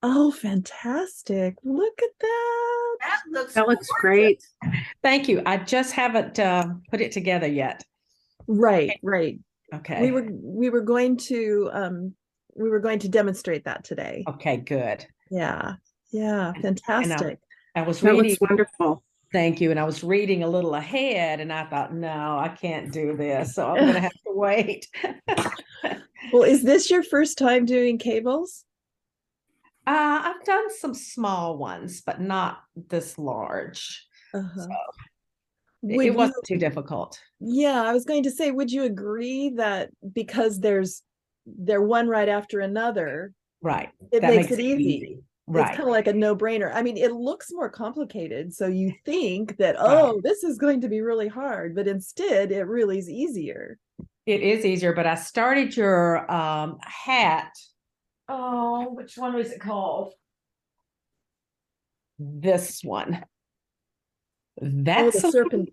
Oh, fantastic. Look at that. That looks That looks gorgeous. great. Thank you. I just haven't put it together yet. Right, right. We Okay. were we were going to demonstrate that today. Okay, good. Yeah. Yeah, And fantastic. I was That reading, looks wonderful. thank you, and I was reading a little ahead and I thought, no, I can't do this. So I'm gonna have to wait. Well, is this your first time doing cables? I've done some small ones, but not this large. So Uh-huh. it Would you, wasn't too difficult. yeah, I was going to say, would you agree that because they're one right after another, Right. it That makes makes it it easy? easy. It's Right. kind of like a no-brainer. I mean, it looks more complicated, so you think that, Right. oh, this is going to be really hard, but instead it really is easier. It is easier, but I started your hat. Oh, which one was it called? This one. Oh, the That's a little, serpent.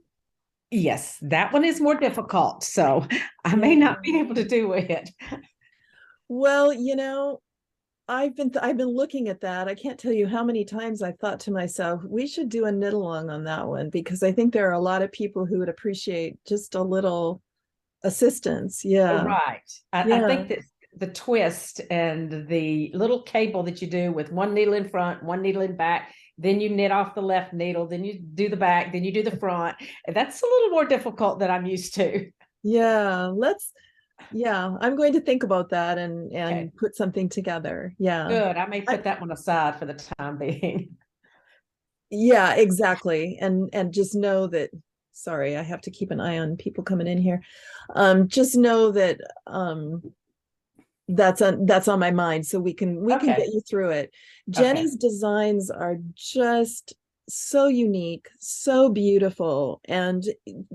yes, that one is more difficult. So I may Yeah. not be able to do it. Well, I've been looking at that. I can't tell you how many times I've thought to myself, we should do a knit along on that one because I think there are a lot of people who would appreciate just a little assistance. Yeah. Right. I Yeah. think that the twist and the little cable that you do with one needle in front, one needle in back, then you knit off the left needle, then you do the back, then you do the front. That's a little more difficult than I'm used to. Yeah. Yeah, I'm going to think about that and Okay, put something together. Yeah. good. I may I, put that one aside for the time being. yeah, exactly. And just know that, sorry, I have to keep an eye on people coming in here. Just know that that's on my mind, so we can get Okay, you through it. okay. Jenny's designs are just so unique, so beautiful, and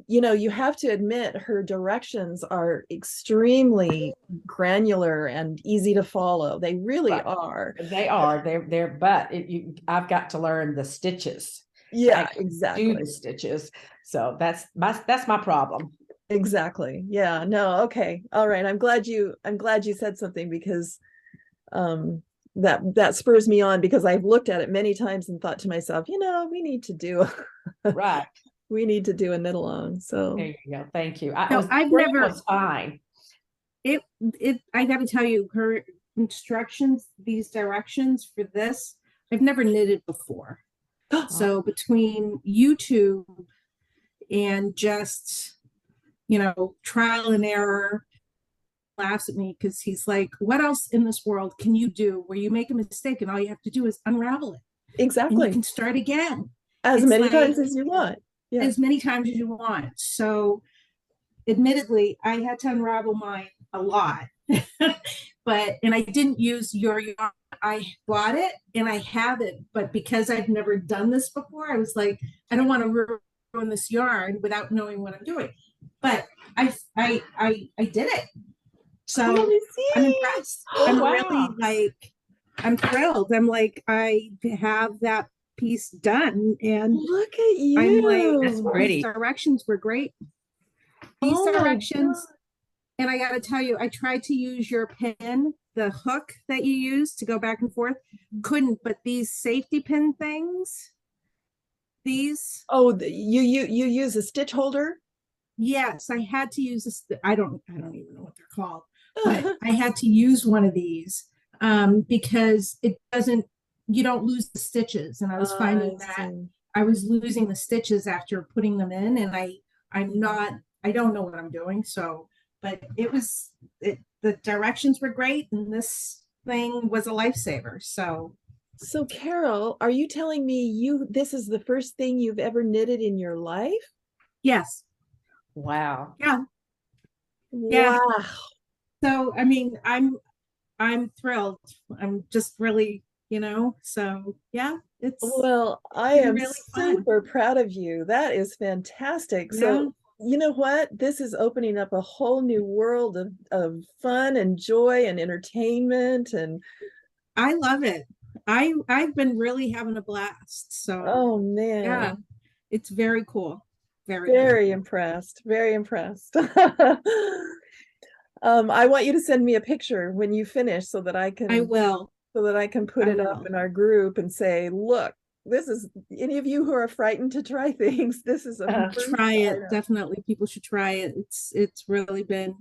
you have to admit her directions are extremely granular and easy to follow. They really Right. are. They are. But I've got to learn the stitches to Yeah, actually do exactly. the stitches. So that's my problem. Exactly. Yeah, no, okay. All right. I'm glad you said something because um that spurs me on because I've looked at it many times and thought to myself, we need to do Right. we need to do a knit along. There So you go. Thank you. I So was I've spring never was fine. it it I got to tell you, her instructions, these directions for this, I've never knitted before. Oh, So between YouTube and just, trial and error, laughs at me because he's like, what else in this world can you do where you make a mistake and all you have to do is unravel it and you exactly. can start again? As It's many like times as you want. Yeah. as many times as you want. So admittedly, I had to unravel mine a lot. And I didn't use your yarn. I bought it and I have it, but because I've never done this before, I was like, I don't want to ruin this yarn without knowing what I'm doing. But I did it. Oh, So let me I'm see. impressed. oh I'm really wow. like, I'm thrilled. I'm like, I have that piece done. And Look at I'm like, That's you. these pretty. directions were great. These Oh my God. directions, and I got to tell you, I tried to use your pin, the hook that you use to go back and forth, couldn't, but these safety pin things, these, Oh, you use a stitch holder? yes, I had to use this. I don't even know what they're called, but I had to use one of these because it doesn't, you don't lose the stitches. And I was I finding that see. I was losing the stitches after putting them in, and I'm not, I don't know what I'm doing. So, but the directions were great, and this thing was a lifesaver. So, So, Carol, are you telling me this is the first thing you've ever knitted in your life? yes, Wow. yeah, yeah. Wow. So, I mean, I'm thrilled. I'm just really, so yeah, it's Well, I been am really fun. super proud of you. That is fantastic. Yeah, So, you know what? This is opening up a whole new world of fun and joy and entertainment. And I love it. I've been really having a blast. So oh yeah, man, it's very cool. Very, very very cool. impressed. Very impressed. I want you to send me a picture when you finish so that I I can will. so that I can put I it up will. in our group and say, look, this is, any of you who are frightened to try things, this is a first Try it. item. Definitely people should try it. It's really been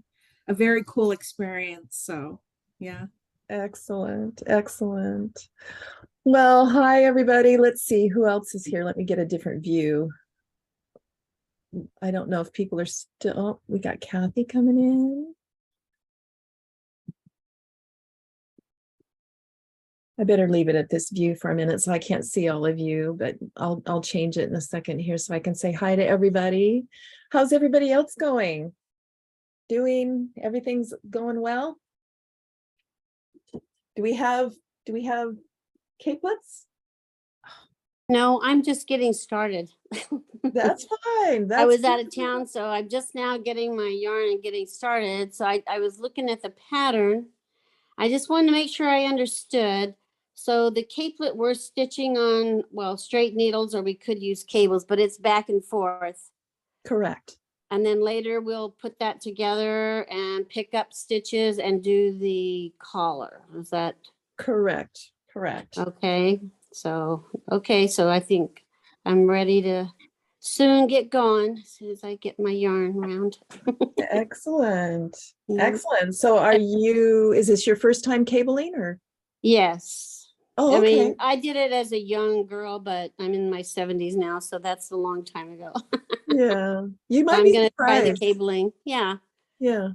a very cool experience. So yeah. Excellent, excellent. Well, hi everybody. Let's see who else is here. Let me get a different view. I don't know if people are still, oh, we got Kathy coming in. I better leave it at this view for a minute so I can't see all of you, but I'll change it in a second here so I can say hi to everybody. How's everybody else going? Everything's going well? Do we have capelets? No, I'm just getting started. That's fine. I was out good. of town, so I'm just now getting my yarn and getting started. So I was looking at the pattern. I just wanted to make sure I understood. So the capelet we're stitching on, well, straight needles, or we could use cables, but it's back and forth. Correct. And then later we'll put that together and pick up stitches and do the collar. Is that Correct. Correct. okay? So, okay, so I think I'm ready to soon get going as soon as I get my yarn around. Excellent. Yeah. Excellent. So is this your first time cabling or? Yes. Oh, I okay. mean, I did it as a young girl, but I'm in my 70s now, so that's a long time ago. Yeah. You might I'm be gonna try the surprised. cabling. Yeah. Yeah.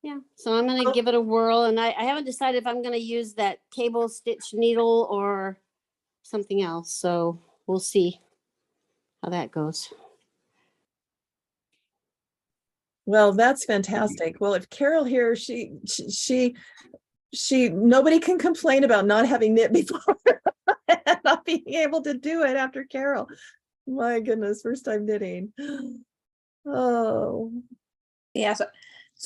Yeah. So I'm gonna Well- give it a whirl, and I haven't decided if I'm gonna use that cable stitch needle or something else. So we'll see how that goes. Well, that's fantastic. Well, if Carol here, nobody can complain about not having knit before and not being able to do it after Carol. My goodness, first time knitting. Oh, Yeah, so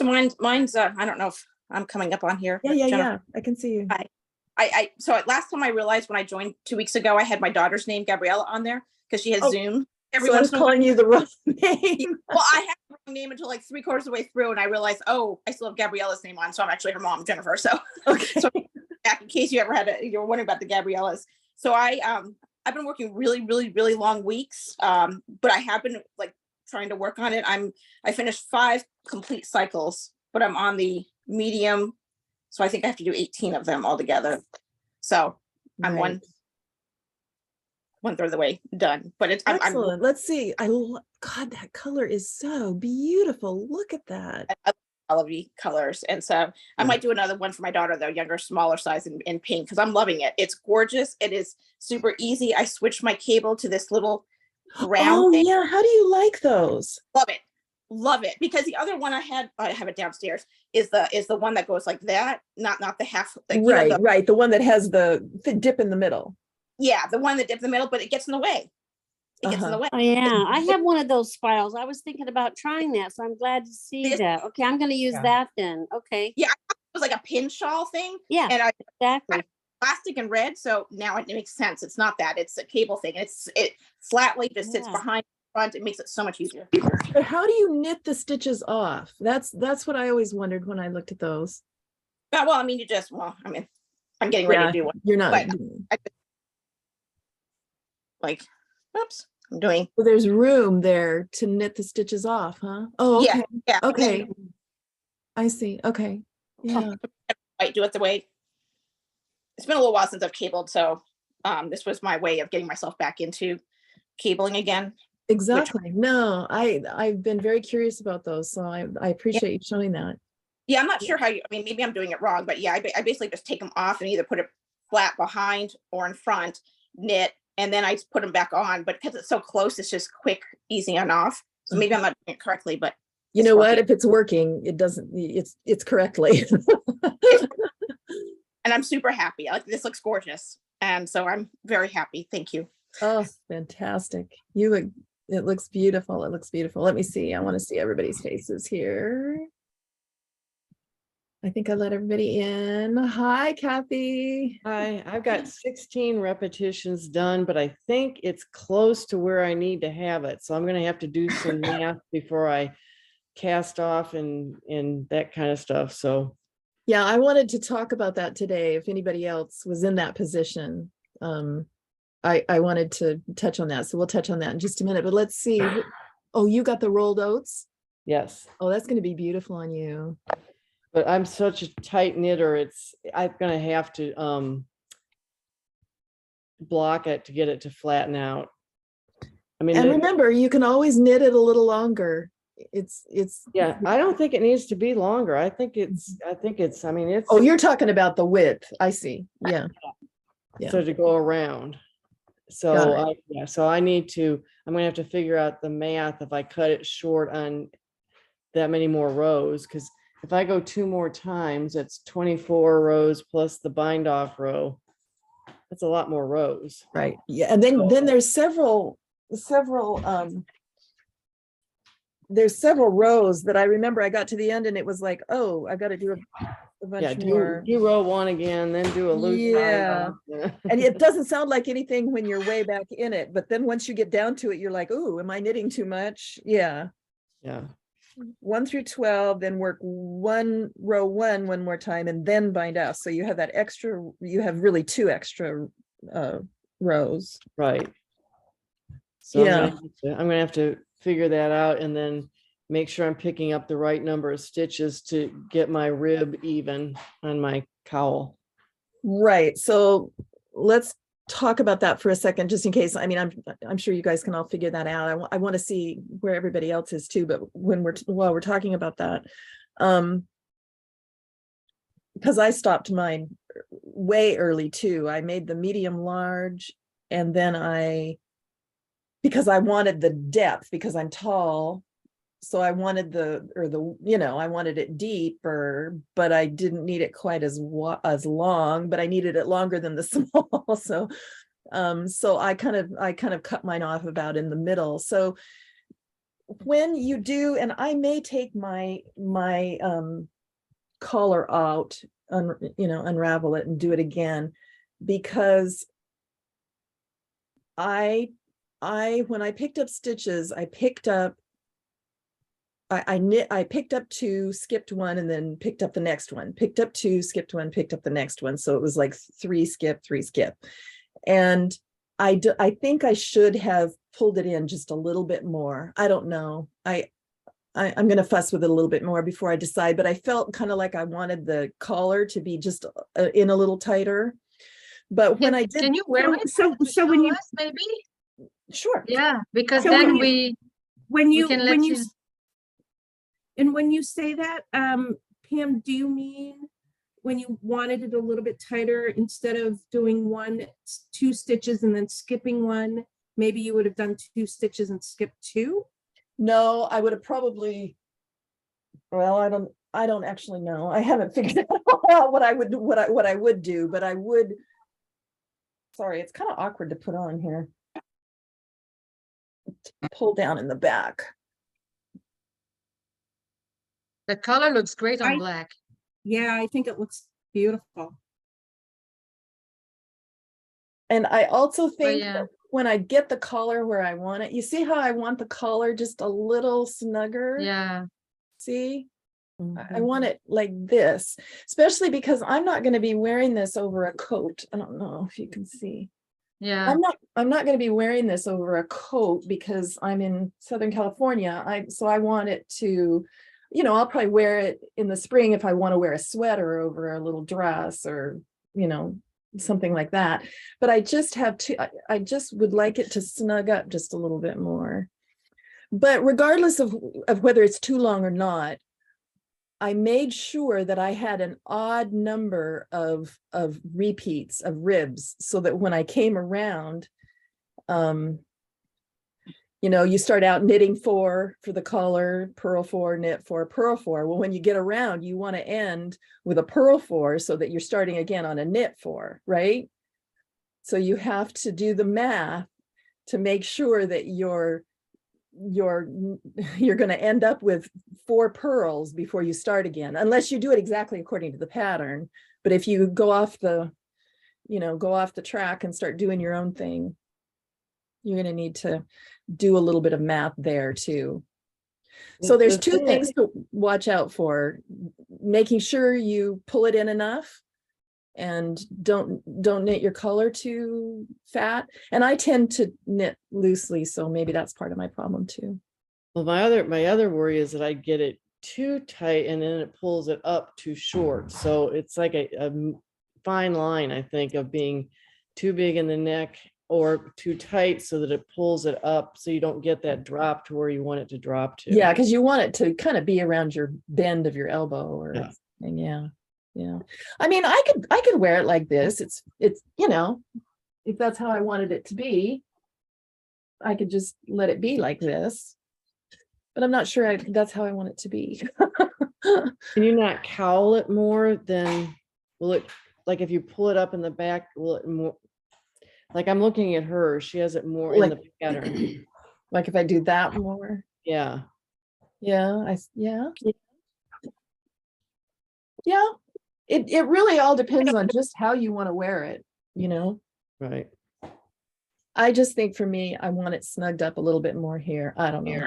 mine's I don't know if I'm coming up on here. yeah, Jennifer. yeah. I can see you. So last time I realized when I joined 2 weeks ago, I had my daughter's name Gabriella on there because she has Oh, Zoom every So I was once in a while. calling you the wrong name. Well, I had the wrong name until like 3/4 of the way through, and I realized, oh, I still have Gabriella's name on, so I'm actually her mom, Jennifer. So, Okay. so back in case you ever you're wondering about the Gabriellas. So I've been working really long weeks, but I have been like trying to work on it. I finished 5 complete cycles, but I'm on the medium, so I think I have to do 18 of them altogether. So I'm Right. 1/3 of the way done, but it's I'm Excellent. Let's see. God, that color is so beautiful. Look at that. olivey colors, and so I might do another one for my daughter, though, younger, smaller size in pink, because I'm loving it. It's gorgeous. It is super easy. I switched my cable to this little round Oh thing. yeah. How do you like those? Love it, because the other one I have it downstairs, is the one that goes like that, not the half, like, you know, Right, right. The one that has the dip in the middle. yeah, the one that dips in the middle, but it gets in the way. It gets in the way. Oh yeah, I have one of those spirals. I was thinking about trying that, so I'm glad to see This- that. Okay, I'm gonna use Yeah. that then. Okay. Yeah, it was like a pin shawl thing, Yeah, and I exactly. plastic and red, so now it makes sense. It's not that, it's a cable thing. It flatly just sits Yeah. behind the front. It makes it so much easier. But how do you knit the stitches off? That's what I always wondered when I looked at those. Well, I mean, I'm getting ready to do one. You're not. But I just, like, oops, I'm doing. So there's room there to knit the stitches off, huh? Oh, okay. Yeah. and then Okay. I see. Okay. Yeah. I do it the way. It's been a little while since I've cabled, so this was my way of getting myself back into cabling again. Exactly. No, I've been very curious about those, so I appreciate you showing that. Yeah, I'm not sure how I mean, maybe I'm doing it wrong, but yeah, I basically just take them off and either put it flat behind or in front, knit, and then I just put them back on. But because it's so close, it's just quick, easy on off. So maybe I'm not doing it correctly, but You it's know what? working. If it's working, it doesn't. It's correctly. And I'm super happy. Like, this looks gorgeous, and so I'm very happy. Thank you. Oh, fantastic. It looks beautiful. It looks beautiful. Let me see. I want to see everybody's faces here. I think I let everybody in. Hi, Kathy. Hi, I've got 16 repetitions done, but I think it's close to where I need to have it. So I'm going to have to do some math before I cast off and that kind of stuff. So Yeah, I wanted to talk about that today. If anybody else was in that position, I wanted to touch on that. So we'll touch on that in just a minute. But let's see. Oh, you got the rolled oats? Yes. Oh, that's going to be beautiful on you. But I'm such a tight knitter. I'm gonna have to block it to get it to flatten out. I mean, And remember, you can always knit it a little longer. It's yeah, I don't think it needs to be longer. I think it's, I mean, it's Oh, you're talking about the width. I see. Yeah. Yeah. so to go around. Got So so I'm gonna have to figure out the math if I cut it short on that many more rows, because if I go 2 more times, it's 24 rows plus the bind off row. That's a lot more rows. Right. Yeah. And then there's several rows that I remember I got to the end and it was like, oh, I got to do a bunch Yeah, more. do row 1 again, then do a loose Yeah. bind off. And it doesn't sound like anything when you're way back in it, but then once you get down to it, you're like, oh, am I knitting too much? Yeah. Yeah. 1 through 12, then work row one more time and then bind off. So you have that extra, you have really 2 extra rows. Right. So Yeah. I'm gonna have to figure that out and then make sure I'm picking up the right number of stitches to get my rib even on my cowl. Right. So let's talk about that for a second, just in case. I mean, I'm sure you guys can all figure that out. I want to see where everybody else is too, but while we're talking about that, because I stopped mine way early too. I made the medium large, and then because I wanted the depth, because I'm tall, so I wanted I wanted it deeper, but I didn't need it quite as long, but I needed it longer than the small. So I kind of cut mine off about in the middle. So when you do, and I may take my collar out, unravel it and do it again, because when I picked up stitches, I picked up 2, skipped 1, and then picked up the next one, picked up 2, skipped 1, picked up the next one. So it was like 3 skip, 3 skip. And I think I should have pulled it in just a little bit more. I don't know. I'm going to fuss with it a little bit more before I decide, but I felt kind of like I wanted the collar to be just in a little tighter. But when I did, Can you wear it? So when you, maybe? sure. Yeah, because So then when you- when you, can when let you, you- and when you say that, Pam, do you mean when you wanted it a little bit tighter, instead of doing 2 stitches and then skipping 1, maybe you would have done 2 stitches and skipped 2? No, I would have probably, well, I don't actually know. I haven't figured out what I would do, but I would, sorry, it's kind of awkward to put on here. Pull down in the back. The color looks great on I- black. Yeah, I think it looks beautiful. And I also think yeah. that when I get the collar where I want it, you see how I want the collar just a little snugger? Yeah. See? I Mhm. want it like this, especially because I'm not going to be wearing this over a coat. I don't know if you can see. Yeah. I'm not going to be wearing this over a coat because I'm in Southern California. So I want it to, I'll probably wear it in the spring if I want to wear a sweater over a little dress or, something like that. But I just would like it to snug up just a little bit more. But regardless of whether it's too long or not, I made sure that I had an odd number of repeats of ribs so that when I came around, you start out knitting 4 for the collar, purl 4, knit 4, purl 4. Well, when you get around, you want to end with a purl 4 so that you're starting again on a knit 4, right? So you have to do the math to make sure that you're going to end up with 4 purls before you start again, unless you do it exactly according to the pattern. But if you go off the track and start doing your own thing, you're going to need to do a little bit of math there too. So there's The two thing things to watch out for. Making sure you pull it in enough and don't knit your collar too fat. And I tend to knit loosely, so maybe that's part of my problem too. Well, my other worry is that I get it too tight and then it pulls it up too short. So it's like a fine line, I think, of being too big in the neck or too tight so that it pulls it up so you don't get that drop to where you want it to drop to. Yeah, because you want it to kind of be around your bend of your elbow or Yeah. something. Yeah. Yeah. I mean, I could wear it like this. It's, you know, if that's how I wanted it to be, I could just let it be like this. But I'm not sure that's how I want it to be. Can you not cowl it more than, will it, like if you pull it up in the back, will it more, like I'm looking at her, she has it more in Like- the pattern. Like if I do that more. Yeah. Yeah, yeah. Yeah. It really all depends on just how you want to wear it, you know. Right. I just think for me, I want it snugged up a little bit more here. I don't know.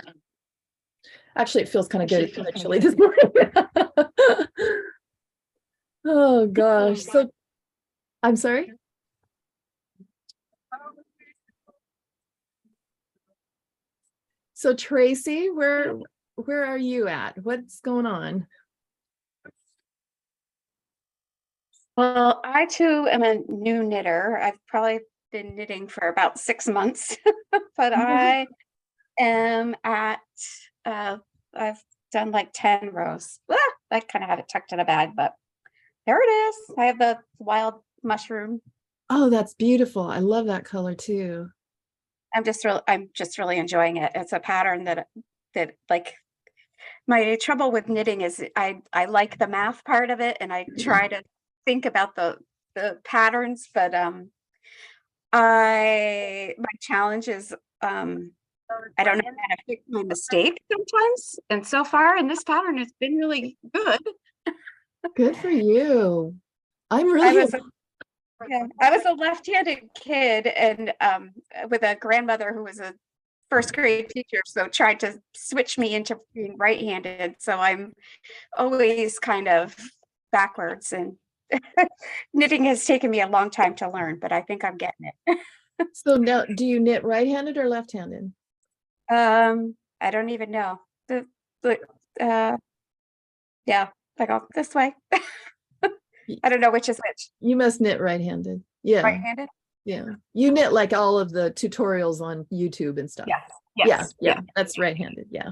Actually, it feels kind of good. It's kind of chilly this morning. Oh gosh. So I'm sorry. So Tracy, where are you at? What's going on? Well, I too am a new knitter. I've probably been knitting for about 6 months, but I am at, I've done like 10 rows. I kind of have it tucked in a bag, but there it is. I have the wild mushroom. Oh, that's beautiful. I love that color too. I'm just really enjoying it. It's a pattern that like, my trouble with knitting is I like the math part of it and I try to think about the patterns, but my challenge is I don't know how to fix my mistakes sometimes. And so far in this pattern it's been really good. Good for you. I'm I really was I was a left-handed kid and with a grandmother who was a first grade teacher, so tried to switch me into being right-handed. So I'm always kind of backwards, and knitting has taken me a long time to learn, but I think I'm getting it. So now, do you knit right-handed or left-handed? I don't even know. The yeah, I go this way. I don't know which is which. You must knit right-handed. Yeah. Right-handed? Yeah. You knit like all of the tutorials on YouTube and stuff. Yes. Yeah. Yes. Yeah. That's right-handed. Yeah.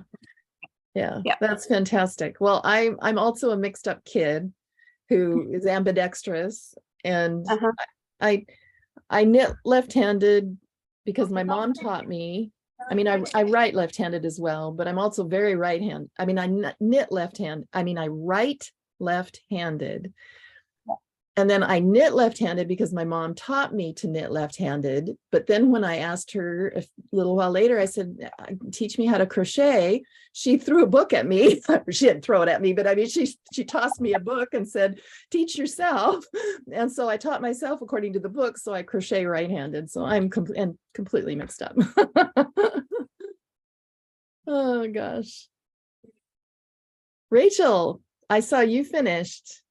Yeah. Yeah. That's fantastic. Well, I'm also a mixed up kid who is ambidextrous, and Uh-huh. I knit left-handed because my mom taught me. I mean, I write left-handed as well, but I'm also very right-handed. I mean, I knit left-handed. I mean, I write left-handed. And then I knit left-handed because my mom taught me to knit left-handed. But then when I asked her a little while later, I said, teach me how to crochet. She threw a book at me. She didn't throw it at me, but I mean, she tossed me a book and said, teach yourself. And so I taught myself according to the book. So I crochet right-handed. So I'm completely mixed up. Oh gosh. Rachel, I saw you finished.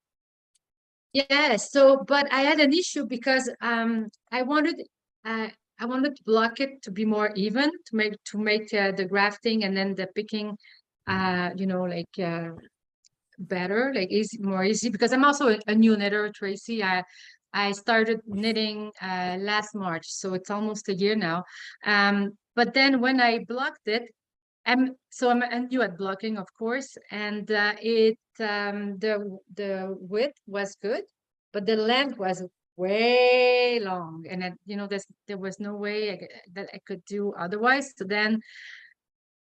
Yes, so but I had an issue because I wanted to block it to be more even, to make the grafting and then the picking you know, like better, like more easy, because I'm also a new knitter, Tracy. I started knitting last March, so it's almost a year now. But then when I blocked it, I'm new at blocking, of course, and the width was good, but the length was way long, and you know, there was no way that I could do otherwise. So then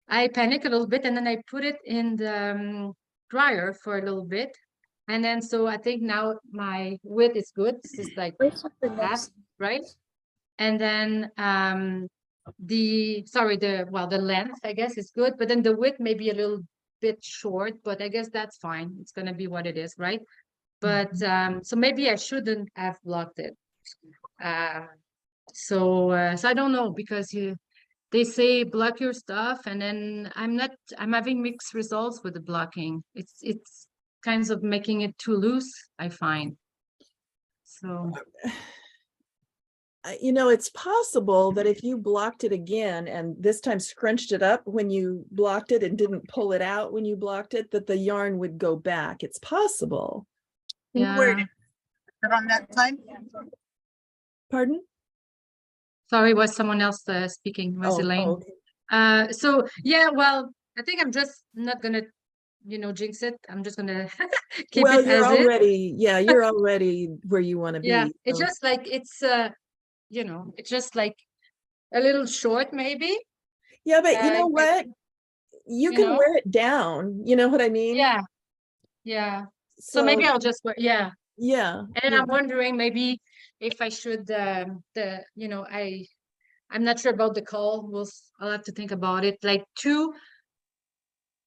I panicked a little bit, and then I put it in the dryer for a little bit, and then so I think now my width is good. This is like half, right? And then the length, I guess, is good, but then the width may be a little bit short, but I guess that's fine. It's gonna be what it is, right? But so maybe I shouldn't have blocked it. So I don't know, because they say block your stuff, and then I'm having mixed results with the blocking. It's kinds of making it too loose, I find. So You know, it's possible that if you blocked it again and this time scrunched it up when you blocked it and didn't pull it out when you blocked it, that the yarn would go back. It's possible. yeah. On that time. Pardon? Sorry, was someone else speaking? Was Elaine? Okay. So yeah, well, I think I'm just not gonna, jinx it. I'm just gonna keep Well, it you're as is. already, yeah, you're already where you want to Yeah, be. it's so. just like it's just like a little short, maybe. Yeah, but you know but, what? You you can know? wear it down. You know what I mean? Yeah, yeah. So maybe I'll just wear, yeah. yeah. And yeah. I'm wondering maybe if I should I'm not sure about the call. I'll have to think about it. Like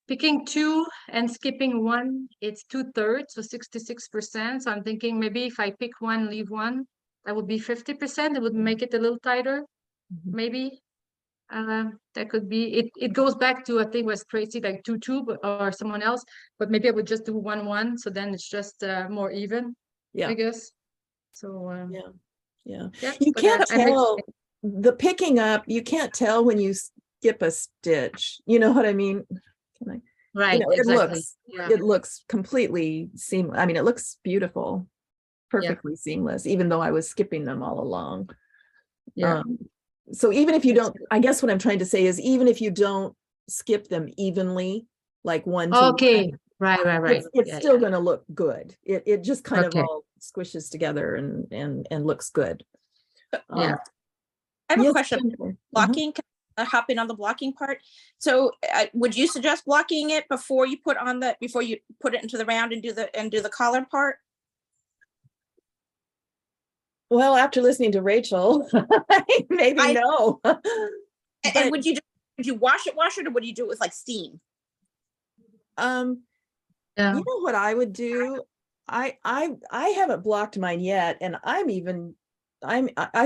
picking two and skipping one, it's 2/3, so 66%. So I'm thinking maybe if I pick one, leave one, that would be 50%. It would make it a little tighter, Mhm. maybe. That could be it. It goes back to, I think, was Tracy, like 2/2, or someone else, but maybe I would just do 1/1, so then it's just more even, Yeah. I guess. So Yeah. Yeah. yeah, You but can't I make tell the picking up, you can't tell when you skip a stitch. You know what I mean? Can I, right, it exactly. Yeah, looks completely seamless. I mean, it looks beautiful, perfectly seamless, even though I was skipping them all along. yeah. So even if you That's don't, I guess what I'm trying to say is even if you don't skip them evenly, like 1 to 1, Okay, right. it's Yeah, still going to look good. It just kind of Okay. all squishes together and looks good. Yeah. I have a Yes, question. Jennifer. Uh-huh. Blocking, can I hop in on the blocking part? So would you suggest blocking it before you put it into the round and do the collar part? Well, after listening to Rachel, maybe no. And But would you wash it, or would you do it with like steam? yeah. You know what I would do? I haven't blocked mine yet, and I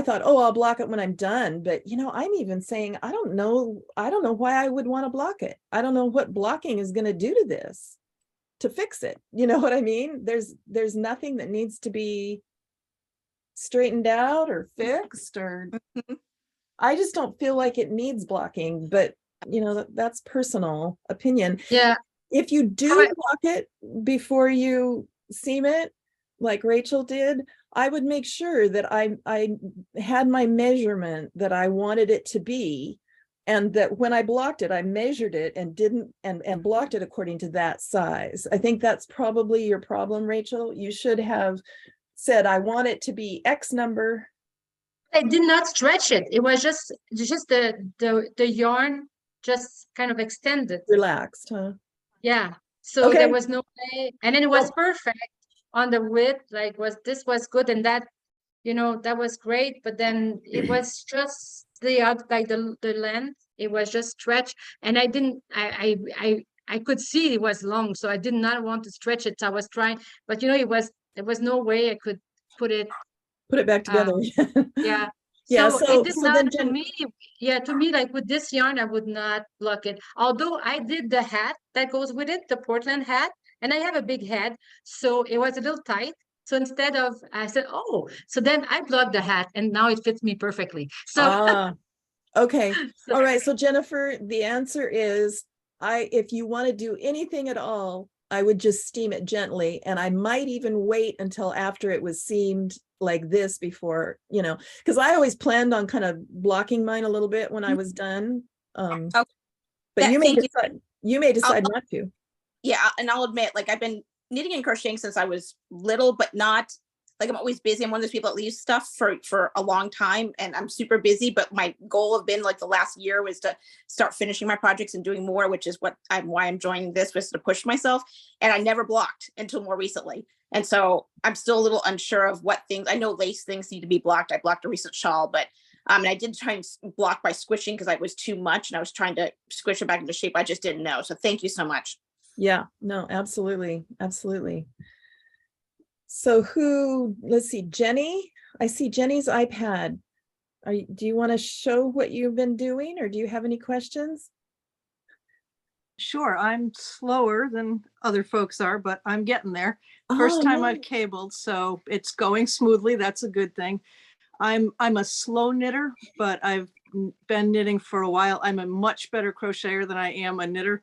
thought, oh, I'll block it when I'm done. But I'm even saying I don't know why I would want to block it. I don't know what blocking is going to do to this to fix it. You know what I mean? There's nothing that needs to be straightened out or fixed, or I just don't feel like it needs blocking, but that's personal opinion. Yeah. If you do block it before you seam it, like Rachel did, I would make sure that I had my measurement that I wanted it to be, and that when I blocked it, I measured it and blocked it according to that size. I think that's probably your problem, Rachel. You should have said, I want it to be X number. I did not stretch it. It was just the yarn just kind of extended. Relaxed, huh? Yeah. So Okay. there was no way, and then it was perfect on the width. Like this was good, and that that was great. But then it was just the length. It was just stretched, and I didn't. I could see it was long, so I did not want to stretch it. So I was trying, but there was no way I could put it back together. Yeah. Yeah. So So it did not, then to me, like with this yarn, I would not block it. Although I did the hat that goes with it, the Portland hat, and I have a big head, so it was a little tight. So instead of, I said, oh, so then I blocked the hat, and now it fits me perfectly. So okay. All right. So Jennifer, the answer is if you want to do anything at all, I would just steam it gently, and I might even wait until after it was seamed like this before, because I always planned on kind of blocking mine a little bit when I was done. But you may decide not to. Yeah, and I'll admit, like, I've been knitting and crocheting since I was little, but not like, I'm always busy. I'm one of those people that leaves stuff for a long time, and I'm super busy. But my goal have been, like, the last year was to start finishing my projects and doing more, which is why I'm joining this, was to push myself. And I never blocked until more recently. And so I'm still a little unsure of what things. I know lace things need to be blocked. I blocked a recent shawl, but and I did try and block by squishing because I was too much, and I was trying to squish it back into shape. I just didn't know. So thank you so much. Yeah, no, absolutely. Absolutely. So let's see, Jenny, I see Jenny's iPad. do you want to show what you've been doing, or do you have any questions? Sure, I'm slower than other folks are, but I'm getting there. Oh, First time no. I've cabled, so it's going smoothly. That's a good thing. I'm a slow knitter, but I've been knitting for a while. I'm a much better crocheter than I am a knitter.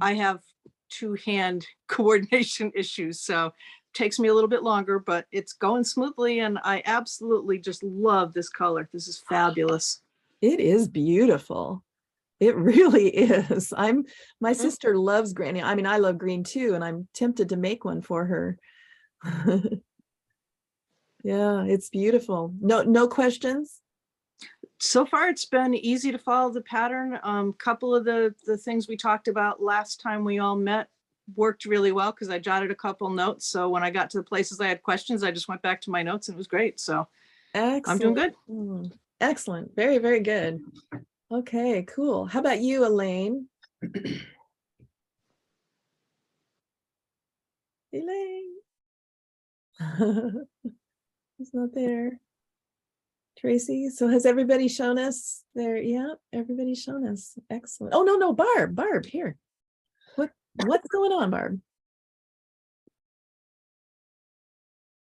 I have two-hand coordination issues, so it takes me a little bit longer, but it's going smoothly, and I absolutely just love this color. This is fabulous. It is beautiful. It really is. My sister loves green. I mean, I love green too, and I'm tempted to make one for her. Yeah, it's beautiful. No questions? So far, it's been easy to follow the pattern. Couple of the things we talked about last time we all met worked really well because I jotted a couple notes. So when I got to the places I had questions, I just went back to my notes and it was great. So I'm doing good. Excellent. Very, very good. Okay, cool. How about you, Elaine? Elaine. He's not there. Tracy, so has everybody shown us there? Yeah, everybody's shown us. Excellent. Oh, no, Barb, here. What's going on, Barb?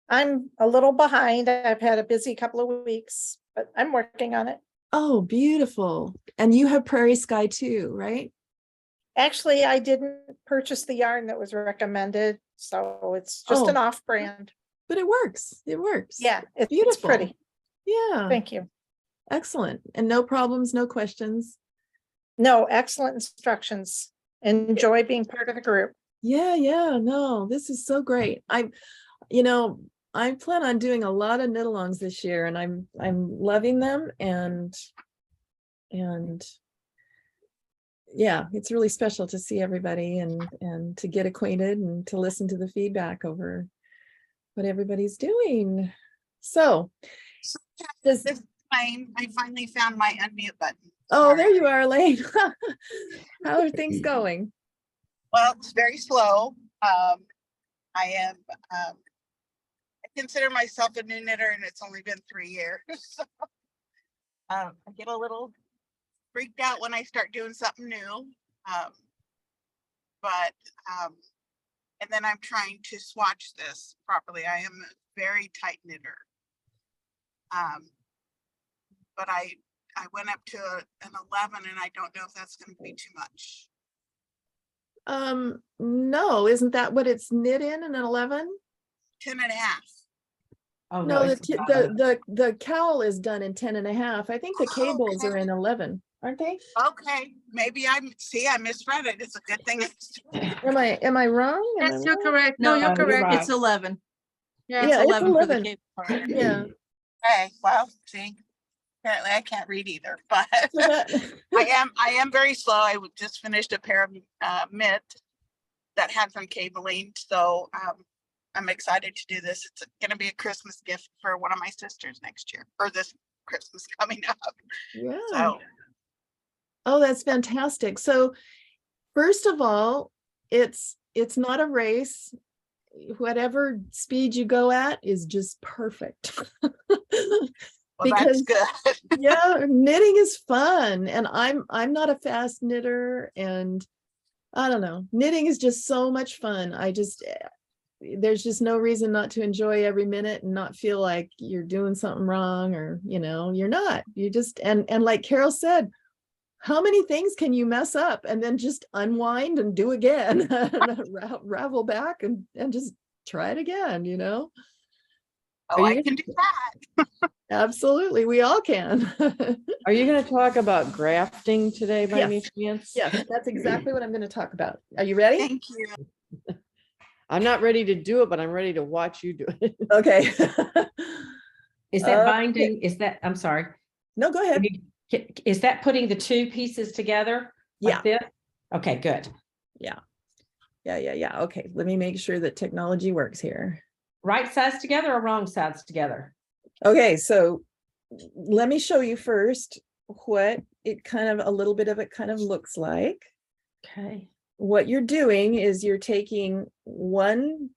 I'm a little behind. I've had a busy couple of weeks, but I'm working on it. Oh, beautiful. And you have Prairie Sky too, right? Actually, I didn't purchase the yarn that was recommended, so it's just an off brand. But it works. It works. Yeah, it's beautiful. pretty. Yeah. Thank you. Excellent. And no problems, no questions. No, excellent instructions. Enjoy being part of the group. Yeah, no, this is so great. I plan on doing a lot of knit-alongs this year, and I'm loving them, and yeah, it's really special to see everybody and to get acquainted and to listen to the feedback over what everybody's doing. So this is Elaine. I finally found my unmute button. Oh, Sorry. there you are, Elaine. How are things going? Well, it's very slow. I consider myself a new knitter, and it's only been 3 years. So, I get a little freaked out when I start doing something new. And then I'm trying to swatch this properly. I am a very tight knitter. But I went up to an 11, and I don't know if that's going to be too much. No, isn't that what it's knit in an 11? 10 and a half. Oh, No, it's the cowl is done in 10 and a half. I think the cables are in 11, aren't they? Okay, maybe I misread it. It's a good thing. Am I wrong? Yes, you're correct. No, you're you're correct. right. It's 11. Yeah, Yeah, it's 11 for the 11. cable part. Yeah. Okay, well, see, apparently I can't read either, but So that, I am very slow. I just finished a pair of mitt that had some cabling, so I'm excited to do this. It's going to be a Christmas gift for one of my sisters next year, or this Christmas coming up. yeah. So Oh, that's fantastic. So first of all, it's not a race. Whatever speed you go at is just perfect. well, that's good. Yeah, knitting is fun, and I'm not a fast knitter, and I don't know, knitting is just so much fun. There's just no reason not to enjoy every minute and not feel like you're doing something wrong, or you're not. You just and like Carol said, how many things can you mess up and then just unwind and do again and ravel back and just try it again, Oh, I can do that. Absolutely, we all can. Are you going to talk about grafting today by any chance? Yes, that's exactly what I'm going to talk about. Are you ready? Thank you. I'm not ready to do it, but I'm ready to watch you do it. Okay. Is that binding? Is that, I'm sorry. No, go ahead. Is that putting the two pieces together? Like this? Okay, good. Yeah. Okay, let me make sure that technology works here. Right sides together or wrong sides together? Okay, so let me show you first what it a little bit of it kind of looks like. Okay. What you're doing is you're taking one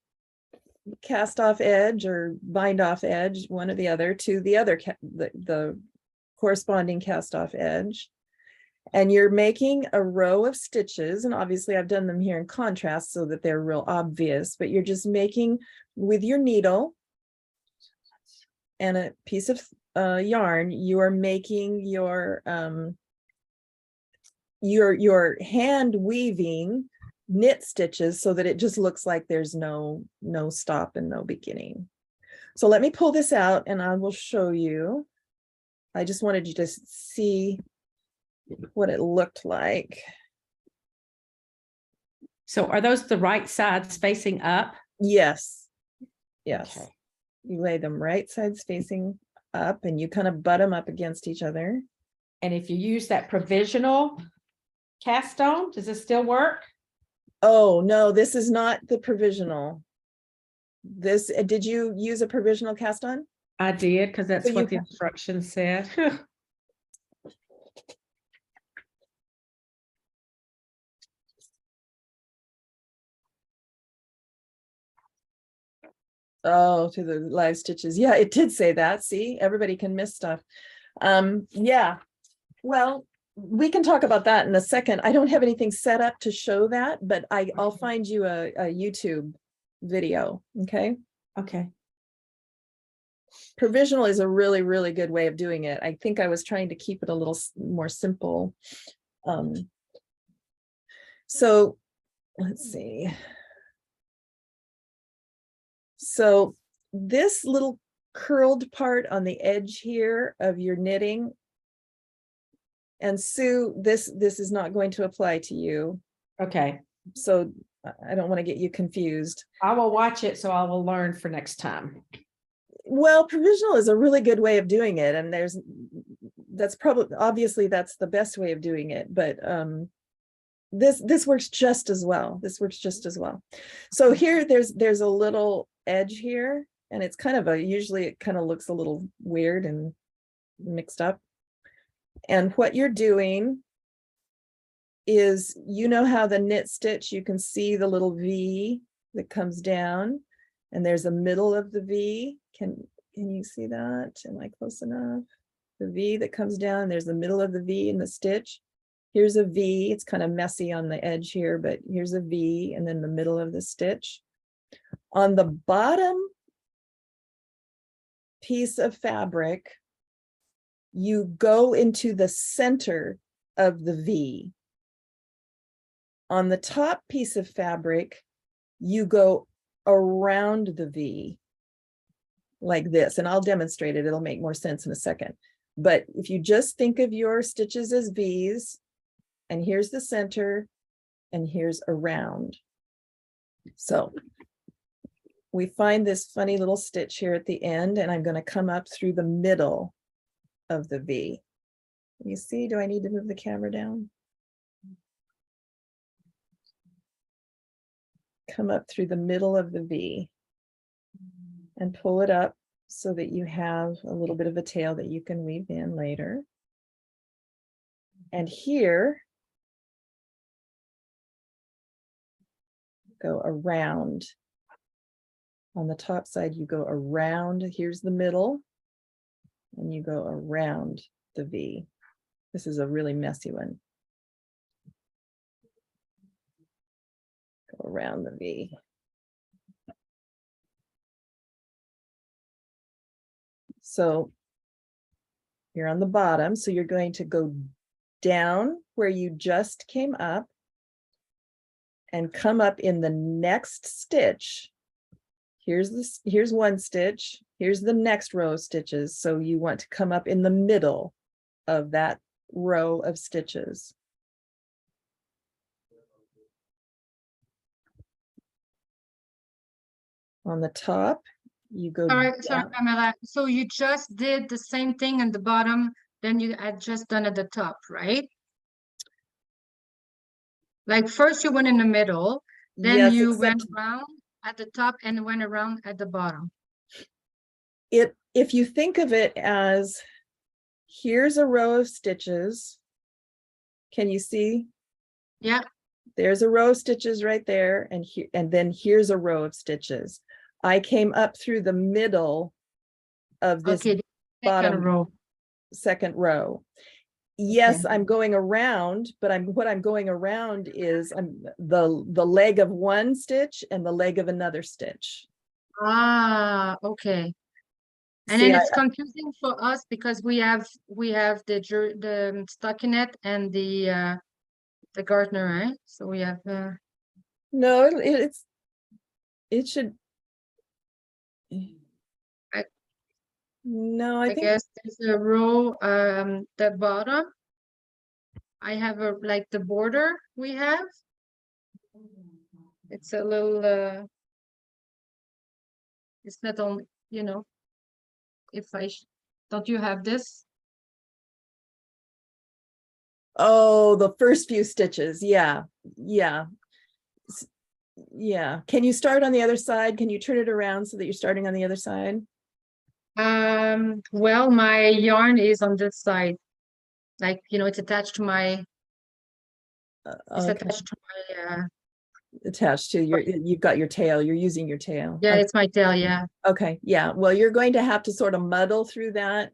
cast off edge or bind off edge, one or the other, to the other the corresponding cast off edge. And you're making a row of stitches, and obviously I've done them here in contrast so that they're real obvious, but you're just making with your needle and a piece of yarn, you are making your hand weaving knit stitches so that it just looks like there's no stop and no beginning. So let me pull this out and I will show you. I just wanted you to see what it looked like. So are those the right sides facing up? Yes. Yes. Okay. You lay them right sides facing up and you kind of butt them up against each other. And if you use that provisional cast on, does it still work? Oh, no, this is not the provisional. This, did you use a provisional cast on? I did, because that's So what the you- instructions said. Oh, to the live stitches. Yeah, it did say that. See, everybody can miss stuff. Yeah, well, we can talk about that in a second. I don't have anything set up to show that, but I'll find you a YouTube video. Okay. Okay. Provisional is a really, really good way of doing it. I think I was trying to keep it a little more simple. So let's see. So this little curled part on the edge here of your knitting, and Sue, this is not going to apply to you. Okay. So I don't want to get you confused. I will watch it, so I will learn for next time. Well, provisional is a really good way of doing it, and that's probably, obviously that's the best way of doing it, but this works just as well. This works just as well. So here there's a little edge here, and it's kind of usually it kind of looks a little weird and mixed up. And what you're doing is, you know how the knit stitch, you can see the little V that comes down, and there's a middle of the V. Can you see that? Am I close enough? The V that comes down, there's the middle of the V in the stitch. Here's a V. It's kind of messy on the edge here, but here's a V, and then the middle of the stitch. On the bottom piece of fabric, you go into the center of the V. On the top piece of fabric, you go around the V like this, and I'll demonstrate it. It'll make more sense in a second. But if you just think of your stitches as V's, and here's the center, and here's around. So we find this funny little stitch here at the end, and I'm going to come up through the middle of the V. You see, do I need to move the camera down? Come up through the middle of the V and pull it up so that you have a little bit of a tail that you can weave in later. And here, go around. On the top side, you go around. Here's the middle, and you go around the V. This is a really messy one. Go around the V. So you're on the bottom, so you're going to go down where you just came up and come up in the next stitch. Here's one stitch, here's the next row of stitches. So you want to come up in the middle of that row of stitches. On the top, you go Sorry, down. Pamela. So you just did the same thing at the bottom, then you had just done at the top, right? Like first you went in the middle, then Yes, you except went around at the top and went around at the bottom. if you think of it as, here's a row of stitches. Can you see? Yeah. There's a row of stitches right there, and here, and then here's a row of stitches. I came up through the middle of this Okay, the second bottom row. second row. Yes, I'm going around, but what I'm going around is the leg of one stitch and the leg of another stitch. Ah, okay. And See, then it's confusing for us because we have the stockinette and the gardener, right? So we have no, it should. No, I I think guess there's a row the bottom. I have like the border we have. It's a little it's not only, you know, if don't you have this? oh, the first few stitches. Yeah. Yeah. Yeah. Can you start on the other side? Can you turn it around so that you're starting on the other side? Well, my yarn is on this side. Like, you know, it's attached to my it's Okay. attached to my Attached to you've got your tail. You're using your tail. yeah, Okay. it's my tail, yeah. Okay. Yeah. Well, you're going to have to sort of muddle through that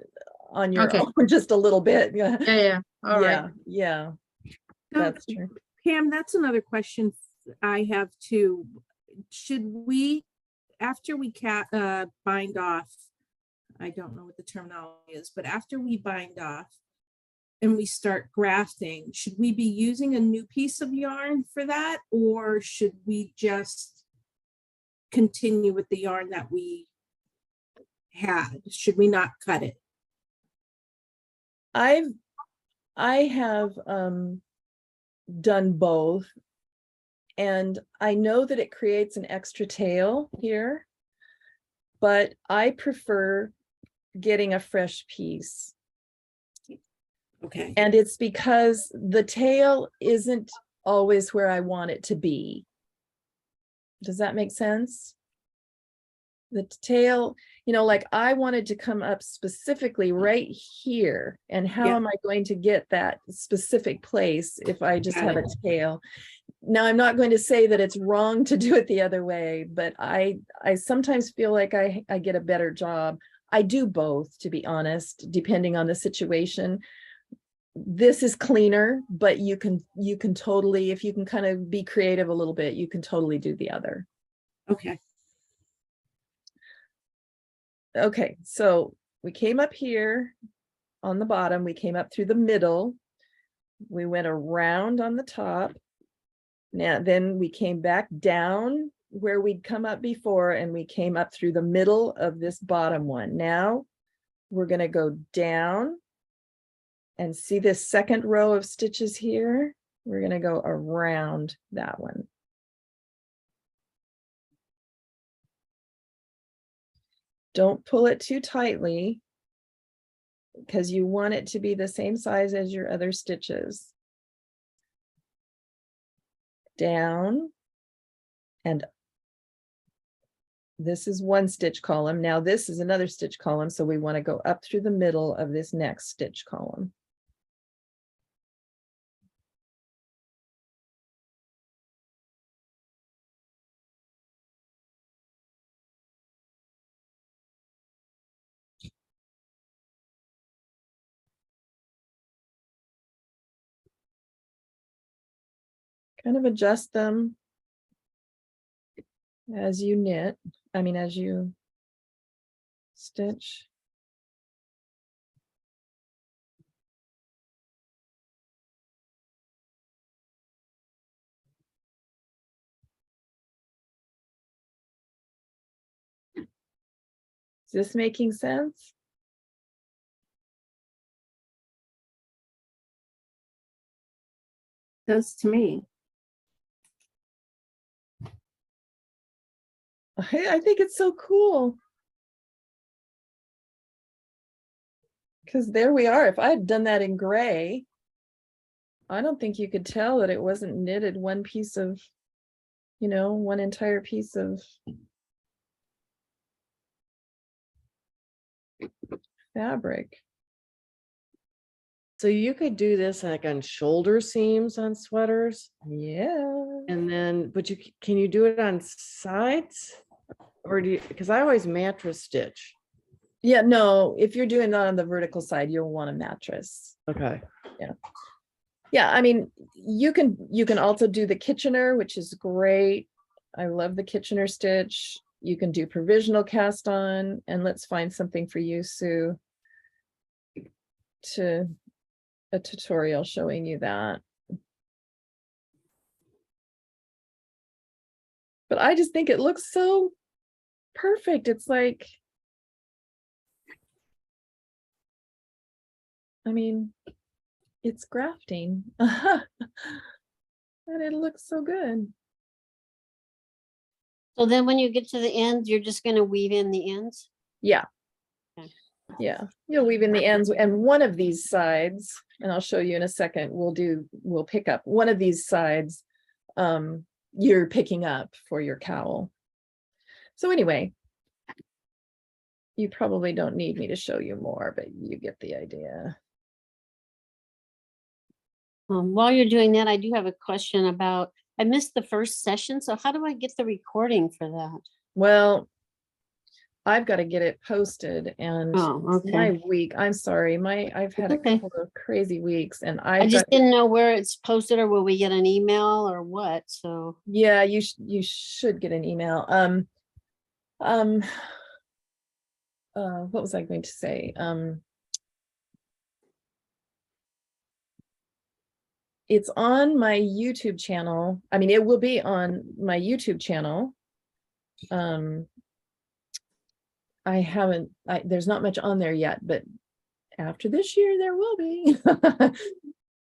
on your Okay. own just a little bit. Yeah. Yeah, yeah. All right. Yeah. So, That's true. Pam, that's another question I have too. Should we, after we bind off, I don't know what the terminology is, but after we bind off and we start grafting, should we be using a new piece of yarn for that? Or should we just continue with the yarn that we had? Should we not cut it? I have done both, and I know that it creates an extra tail here, but I prefer getting a fresh piece. Okay. And it's because the tail isn't always where I want it to be. Does that make sense? The tail, you know, like I wanted to come up specifically right here. And how Yeah. am I going to get that specific place if I just Got have it. a tail? Now, I'm not going to say that it's wrong to do it the other way, but I sometimes feel like I get a better job. I do both, to be honest, depending on the situation. This is cleaner, but you can totally, if you can kind of be creative a little bit, you can totally do the other. Okay. Okay, so we came up here on the bottom, we came up through the middle, we went around on the top. Now, then we came back down where we'd come up before, and we came up through the middle of this bottom one. Now we're going to go down and see this second row of stitches here. We're going to go around that one. Don't pull it too tightly because you want it to be the same size as your other stitches. Down, and this is one stitch column. Now this is another stitch column, so we want to go up through the middle of this next stitch column. Kind of adjust them as you knit, as you stitch. Is this making sense? Does to me. I think it's so cool. Because there we are. If I had done that in gray, I don't think you could tell that it wasn't knitted one piece of, one entire piece of fabric. So you could do this like on shoulder seams on sweaters. Yeah. And then, but can you do it on sides? Or do you, because I always mattress stitch. Yeah, no, if you're doing that on the vertical side, you'll want a mattress. Okay. Yeah, I mean, you can also do the Kitchener, which is great. I love the Kitchener stitch. You can do provisional cast on, and let's find something for you, Sue, to a tutorial showing you that. But I just think it looks so perfect. It's like, I mean, it's grafting. And it looks so good. So then when you get to the ends, you're just gonna weave in the ends? Yeah. Okay. Yeah, you'll weave in the ends, and one of these sides, and I'll show you in a second, we'll pick up one of these sides you're picking up for your cowl. So anyway, you probably don't need me to show you more, but you get the idea. While you're doing that, I do have a question about, I missed the first session, so how do I get the recording for that? Well, I've got to get it posted, and Oh, my okay. week, I'm sorry, I've had a Okay. couple of crazy weeks, and I I've just got, didn't know where it's posted, or will we get an email or what, so. yeah, you should get an email. What was I going to say? It's on my YouTube channel. I mean, it will be on my YouTube channel. There's not much on there yet, but after this year, there will be.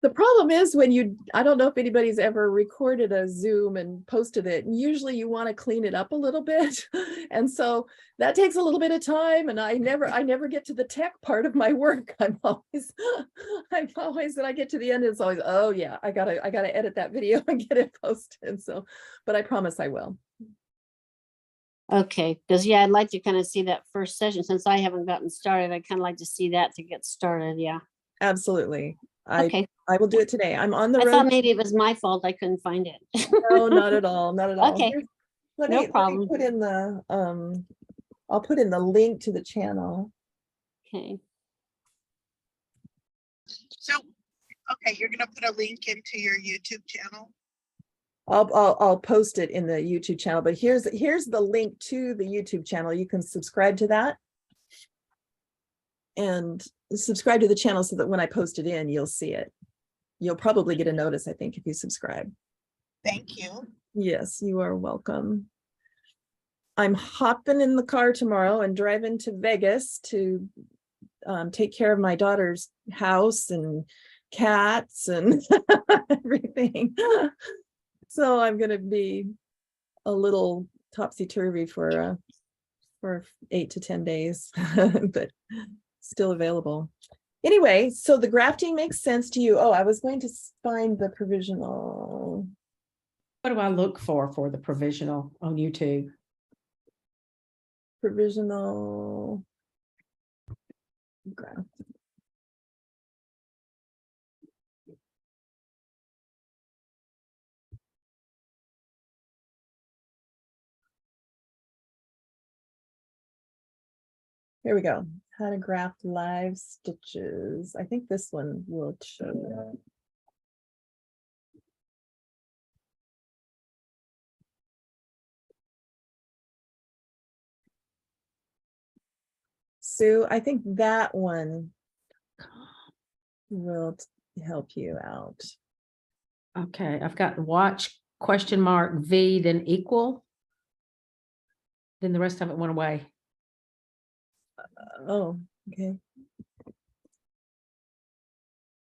The problem is when I don't know if anybody's ever recorded a Zoom and posted it, and usually you want to clean it up a little bit. And so that takes a little bit of time, and I never get to the tech part of my work. I'm always when I get to the end, it's always, oh yeah, I gotta edit that video and get it posted. So, but I promise I will. Okay, because yeah, I'd like to kind of see that first session, since I haven't gotten started. I'd kind of like to see that to get started, yeah. Absolutely. Okay, I will do it today. I'm on the I road. thought maybe it was my fault I couldn't find it. No, not at all, not at all. Okay, Let no me problem. put in the I'll put in the link to the channel. Okay, So, okay, you're gonna put a link into your YouTube channel. I'll post it in the YouTube channel, but here's the link to the YouTube channel. You can subscribe to that and subscribe to the channel so that when I post it in, you'll see it. You'll probably get a notice, I think, if you subscribe. Thank you. Yes, you are welcome. I'm hopping in the car tomorrow and driving to Vegas to take care of my daughter's house and cats and everything. So I'm going to be a little topsy-turvy for 8 to 10 days, but still available. Anyway, so the grafting makes sense to you. Oh, I was going to find the provisional. What do I look for the provisional on YouTube? Provisional graft. Here we go. How to graft live stitches. I think this one will show you. Sue, I think that one will help you out. Okay, I've got watch question mark V then equal. Then the rest of it went away. Oh, okay.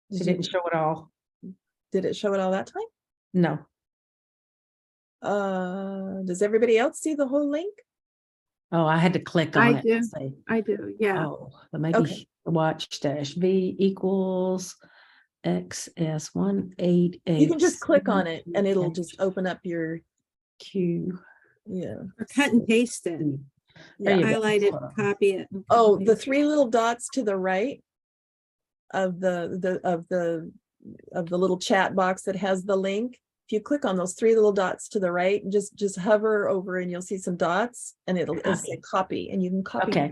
It didn't show it all. Did it show it all that time? No. Does everybody else see the whole link? Oh, I had to click on it. To see. I do, yeah. Oh, but maybe Okay. watch dash V equals XS 188. You can just click on it and it'll just open up your Q. Yeah. Or cut and paste it, There you go. highlight it, copy it. and cut Oh, and the paste it. 3 little dots to the right of the little chat box that has the link. If you click on those 3 little dots to the right, just hover over and you'll see some dots and it'll say copy, and you can copy. Okay.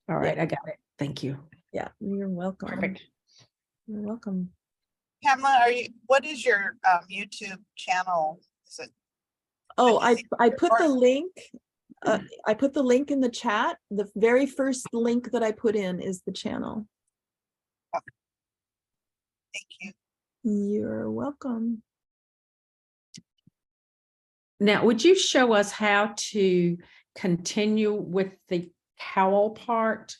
All right, I got it. Thank you. Yeah, you're welcome. Perfect. You're welcome. Pamela, what is your YouTube channel? Is it? Oh, Can you I see- put the link. I put the link in the chat. The very first link that I put in is the channel. Thank you. You're welcome. Now, would you show us how to continue with the cowl part?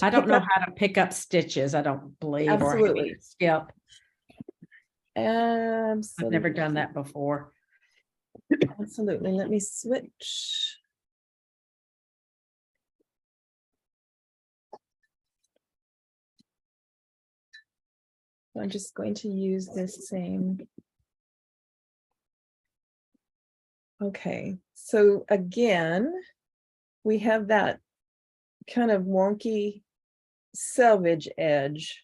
I don't know how to pick up stitches, I don't believe, or Absolutely. skip. Absolutely. I've never done that before. Absolutely. Let me switch. I'm just going to use this same. Okay, so again, we have that kind of wonky selvage edge,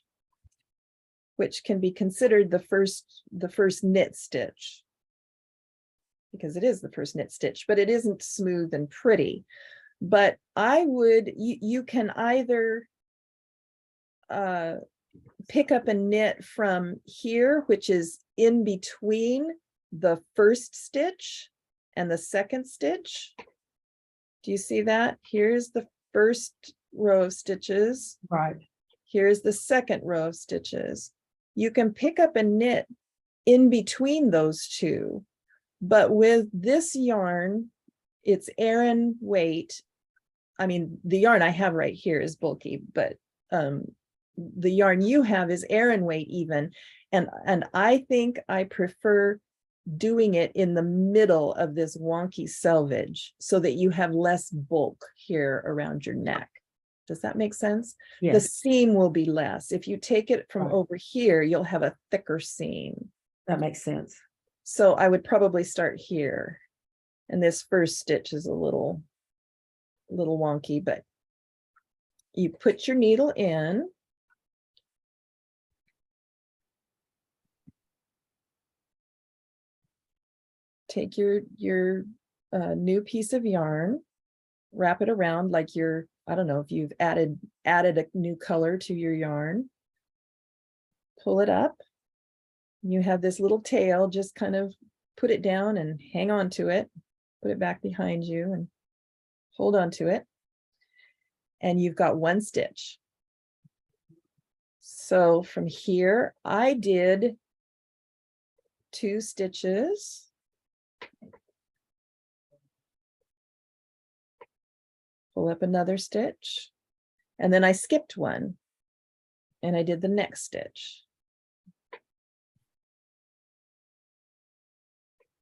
which can be considered the first knit stitch, because it is the first knit stitch, but it isn't smooth and pretty. But I would, you can either pick up a knit from here, which is in between the first stitch and the second stitch. Do you see that? Here's the first row of stitches. Right. Here's the second row of stitches. You can pick up a knit in between those two, but with this yarn, it's Aran weight. I mean, the yarn I have right here is bulky, but the yarn you have is Aran weight even. And I think I prefer doing it in the middle of this wonky selvage so that you have less bulk here around your neck. Does that make sense? Yes. The seam will be less. If you take it from Right. over here, you'll have a thicker seam. That makes sense. So I would probably start here. And this first stitch is a little wonky, but you put your needle in. Take your new piece of yarn, wrap it around like you're, I don't know if you've added a new color to your yarn. Pull it up. You have this little tail, just kind of put it down and hang on to it. Put it back behind you and hold on to it. And you've got one stitch. So from here, I did 2 stitches. Pull up another stitch, and then I skipped one and I did the next stitch.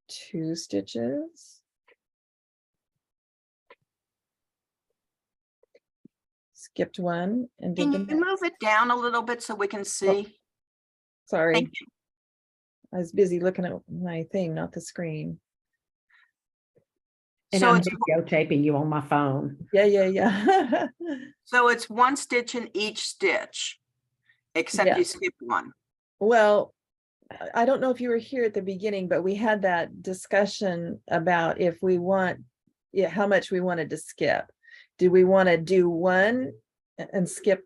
2 stitches. Skipped one and did Can the you next. move it down a little bit so we can see? Sorry, Thank you. I was busy looking at my thing, not the screen. And So I'm it's, videotaping you on my phone. Yeah. so it's one stitch in each stitch, except Yeah. you skip one. Well, I don't know if you were here at the beginning, but we had that discussion about if we want, how much we wanted to skip. Do we want to do one and skip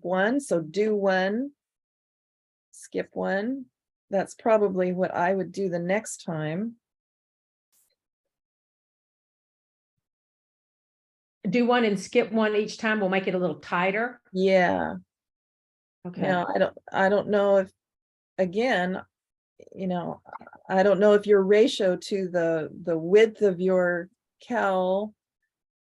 one? So do one, skip one. That's probably what I would do the next time. Do one and skip one each time. We'll make it a little tighter. Yeah. Okay. Now, I don't know if, again, you know, I don't know if your ratio to the width of your cowl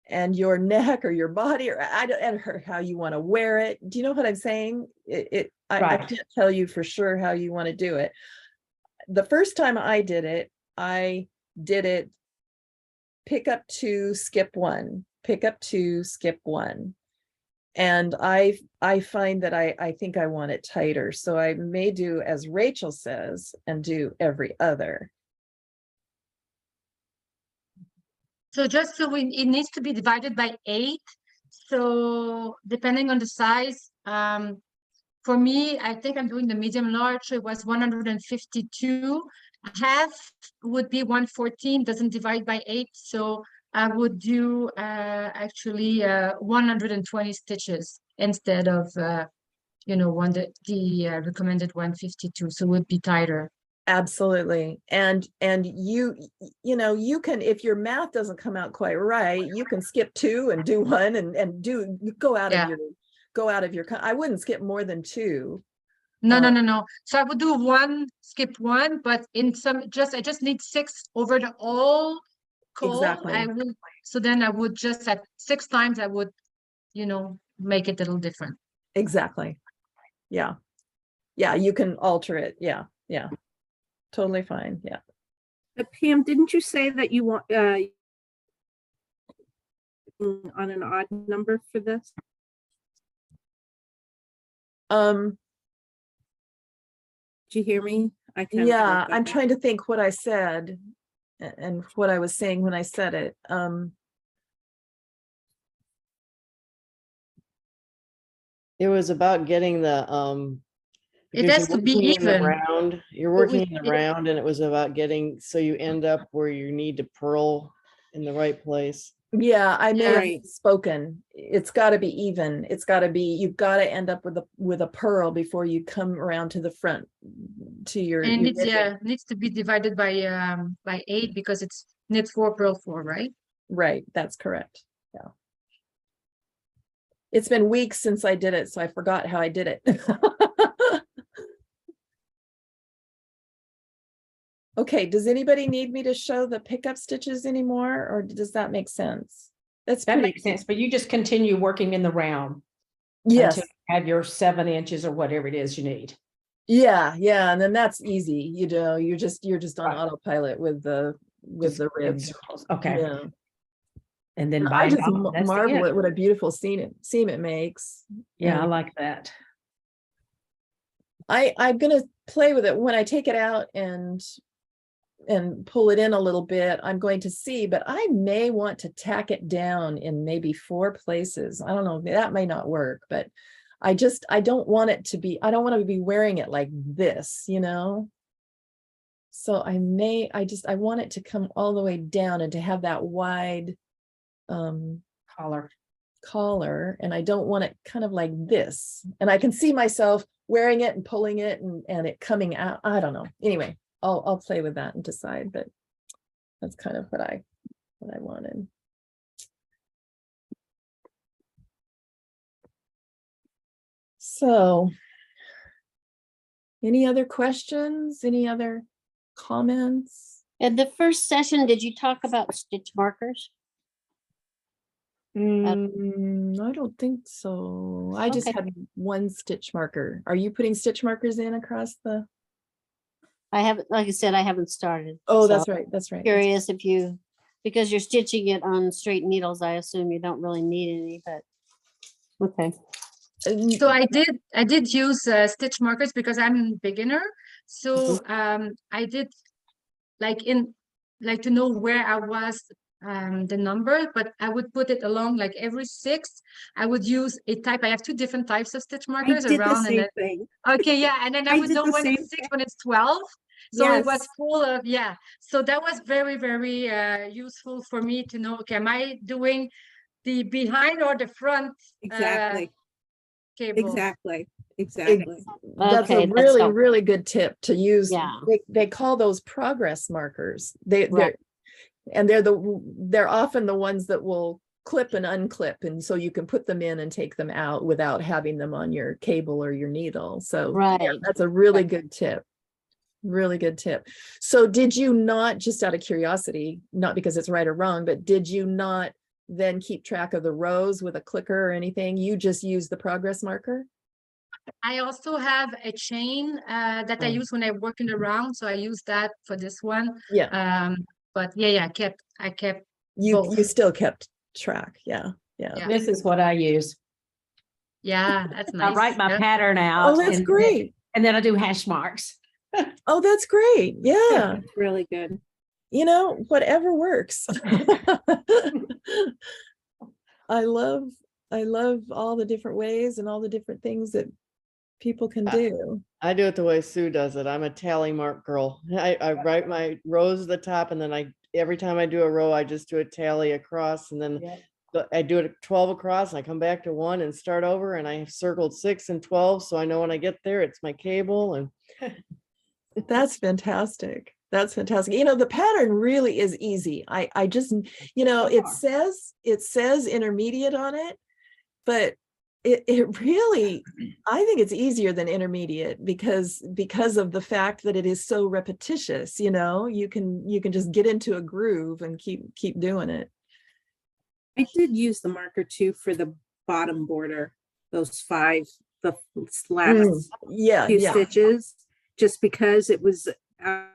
and your neck or your body, or or how you want to wear it. Do you know what I'm saying? I Right. can't tell you for sure how you want to do it. The first time I did it pick up 2, skip 1, pick up 2, skip 1. And I find that I think I want it tighter. So I may do as Rachel says and do every other. So just so it needs to be divided by 8. So depending on the size, for me, I think I'm doing the medium large. It was 152. Half would be 114, doesn't divide by 8. So I would do actually 120 stitches instead of the recommended 152, so it would be tighter. Absolutely. And you can, if your math doesn't come out quite right, you can skip 2 and do 1 and go out of your, I wouldn't skip more than 2. No. So I would do 1, skip 1, but in some I just need 6 over the all coal. Exactly. So then I would just at 6 times I would, make it a little different. Exactly. Yeah. Yeah, you can alter it. Yeah. Totally fine. Yeah. But Pam, didn't you say that you want on an odd number for this? Did you hear me? Yeah, I'm trying to think what I said and what I was saying when I said it. It was about getting the It because has to be even. You're working in the round, and it was about getting so you end up where you need to purl in the right place. Yeah, I may have spoken. It's got to be even. It's got to be. You've got to end up with a purl before you come around to the front to your. And it needs to be divided by 8 because it's knit 4, purl 4, right? Right. That's correct. Yeah. It's been weeks since I did it, so I forgot how I did it. Okay, does anybody need me to show the pickup stitches anymore, or does that make sense? That makes sense, but you just continue working in the round. Yes. Until you have your 7 inches or whatever it is you need. Yeah, and then that's easy. You're just on autopilot with the ribs. Okay. Yeah. And then I just marvel at what a beautiful seam it makes. Yeah, I like that. I'm gonna play with it when I take it out and pull it in a little bit. I'm going to see, but I may want to tack it down in maybe 4 places. I don't know, that may not work, but I don't want it to be, I don't want to be wearing it like this, so I want it to come all the way down and to have that wide collar, and I don't want it kind of like this, and I can see myself wearing it and pulling it and it coming out. I don't know. Anyway, I'll play with that and decide, but that's kind of what I wanted. So, any other questions? Any other comments? At the first session, did you talk about stitch markers? I don't think so. I just had 1 stitch marker. Are you putting stitch markers in across the? I haven't, like I said, I haven't started. Oh, that's right. That's right. Curious if you, because you're stitching it on straight needles, I assume you don't really need any, but okay. So I did use stitch markers because I'm a beginner. So I did like to know where I was the number, but I would put it along like every 6. I would use a type. I have 2 different types of stitch markers around. And then, okay, yeah, and then I would know when it's 6, when it's 12. So it was full of, so that was very, very useful for me to know, okay, am I doing the behind or the front Exactly. Cable? Exactly. That's a really good tip to use. They call those progress markers. They're often the ones that will clip and unclip, and so you can put them in and take them out without having them on your cable or your needle. So that's a really good tip. Really good tip. So did you not, just out of curiosity, not because it's right or wrong, but did you not then keep track of the rows with a clicker or anything? You just use the progress marker? I also have a chain that I use when I work in the round, so I use that for this one. But I kept you still kept track. Yeah. This is what I use. Yeah, that's nice. I write my pattern out. Oh, that's great. And then I do hash marks. Oh, that's great. Yeah. That's really good. Whatever works. I love all the different ways and all the different things that people can do. I do it the way Sue does it. I'm a tally mark girl. I write my rows at the top, and then every time I do a row, I just do a tally across and then I do it 12 across and I come back to 1 and start over, and I have circled 6 and 12. So I know when I get there, it's my cable. And That's fantastic. That's fantastic. You know, the pattern really is easy. I just, you know, it says intermediate on it, but it really, I think it's easier than intermediate because of the fact that it is so repetitious. You know, you can just get into a groove and keep doing it. I did use the marker too for the bottom border, those 5, the last Yeah, few yeah. stitches, just because it was on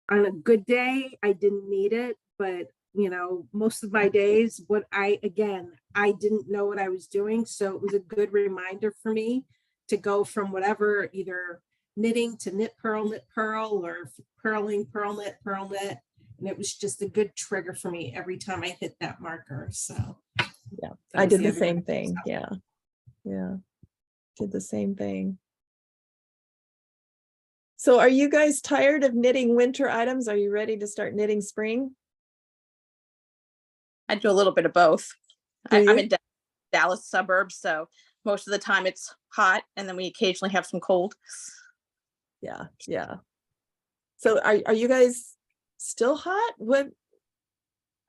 a good day, I didn't need it, but you know, most of my days, I didn't know what I was doing. So it was a good reminder for me to go from whatever, either knitting to knit, purl, or purling, purl, knit. And it was just a good trigger for me every time I hit that marker. So yeah, I did the same thing. Yeah. Yeah. Did the same thing. So are you guys tired of knitting winter items? Are you ready to start knitting spring? I do a little bit of both. I'm in Dallas suburbs, so most of the time it's hot, and then we occasionally have some cold. Yeah, yeah. So are you guys still hot? What?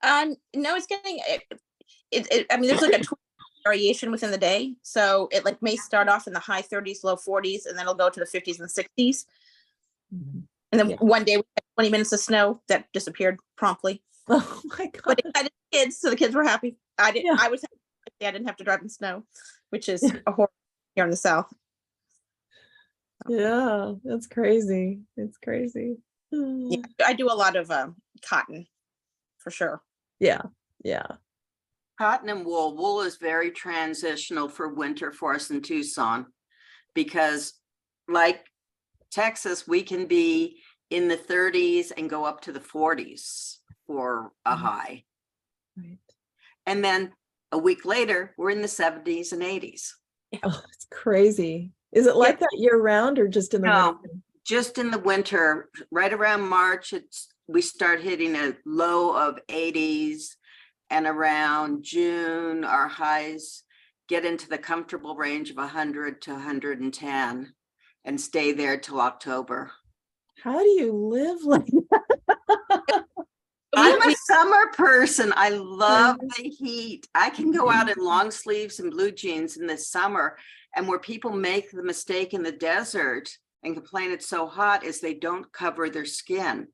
No, it's getting I mean, there's like a variation within the day, so it like may start off in the high 30s, low 40s, and then it'll go to the 50s and 60s. And then one day we had 20 minutes of snow that disappeared promptly. Oh my god! But it had kids, so the kids were happy. I didn't. I was happy. I didn't have to drive in snow, which is a horror here in the South. Yeah, that's crazy. It's crazy. Yeah, I do a lot of cotton, for sure. Yeah, yeah. Cotton and wool. Wool is very transitional for winter for us in Tucson, because like Texas, we can be in the 30s and go up to the 40s for a high. Right. And then a week later, we're in the 70s and 80s. Oh, it's crazy. Is it like that year round or just in the No, winter? just in the winter, right around March, we start hitting a low of 80s, and around June, our highs get into the comfortable range of 100 to 110 and stay there till October. How do you live like that? I'm a summer person. I love the heat. I can go out in long sleeves and blue jeans in the summer, and where people make the mistake in the desert and complain it's so hot is they don't cover their skin.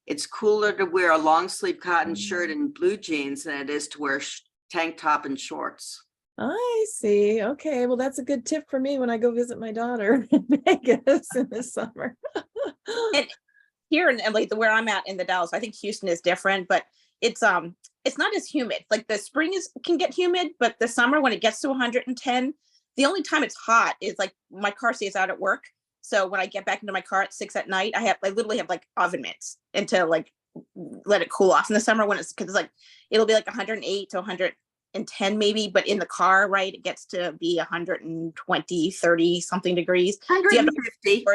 It's cooler to wear a long sleeve cotton shirt and blue jeans than it is to wear tank top and shorts. I see. Okay, well, that's a good tip for me when I go visit my daughter in Vegas in the summer. And here in LA, where I'm at in the Dallas, I think Houston is different, but it's not as humid. Like the spring can get humid, but the summer when it gets to 110, the only time it's hot is like my car stays out at work. So when I get back into my car at 6 at night, I literally have like oven mitts to like let it cool off. In the summer when because it's like it'll be like 108 to 110 maybe, but in the car, right, it gets to be 120, 30 something degrees. 150.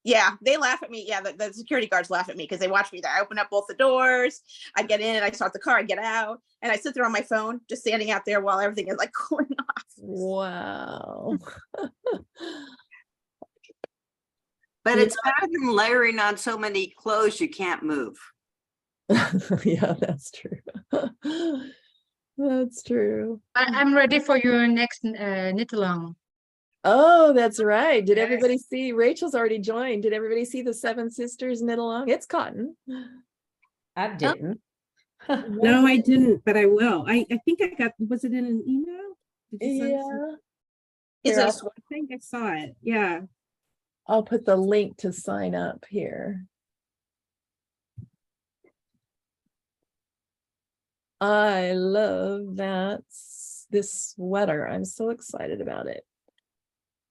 Yeah, they laugh at me. Yeah, the security guards laugh at me because they watch me. I open up both the doors, I get in and I start the car, I get out, and I sit there on my phone, just standing out there while everything is like cooling off. Wow. But it's better than layering on so many clothes you can't move. Yeah, that's true. That's true. I'm ready for your next knit along. Oh, that's right. Did everybody see? Rachel's already joined. Did everybody see the Seven Sisters knit along? It's cotton. I didn't. No, I didn't, but I will. I think I got, was it in an email? Did you send Yeah. Is Here, it? I think I saw it. Yeah. I'll put the link to sign up here. I love this sweater. I'm so excited about it.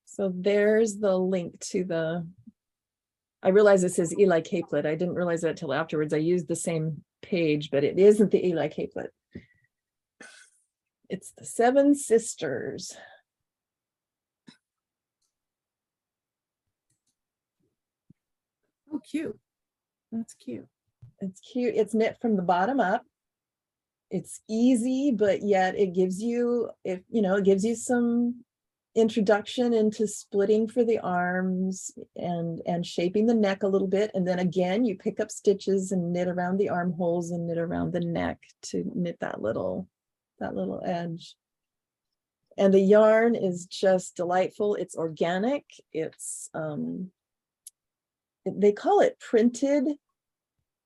So there's the link to I realize it says Ely Capelet. I didn't realize that till afterwards. I used the same page, but it isn't the Ely Capelet. It's the Seven Sisters. Oh, cute. That's cute. It's cute. It's knit from the bottom up. It's easy, but yet it gives you, it gives you some introduction into splitting for the arms and shaping the neck a little bit. And then again, you pick up stitches and knit around the armholes and knit around the neck to knit that little edge. And the yarn is just delightful. It's organic. It's they call it printed.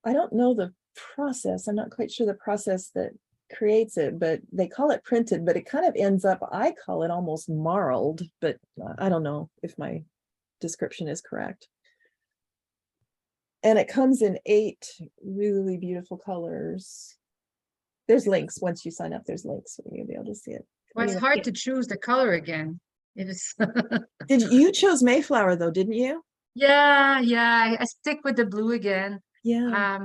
I don't know the process. I'm not quite sure the process that creates it, but they call it printed, but it kind of ends up, I call it almost marled, but I don't know if my description is correct. And it comes in 8 really beautiful colors. There's links. Once you sign up, there's links, so you'll be able to see it. Well, it's Anyway, hard to choose the color again. It is. you chose Mayflower though, didn't you? Yeah, yeah. I stick with the blue again. Yeah.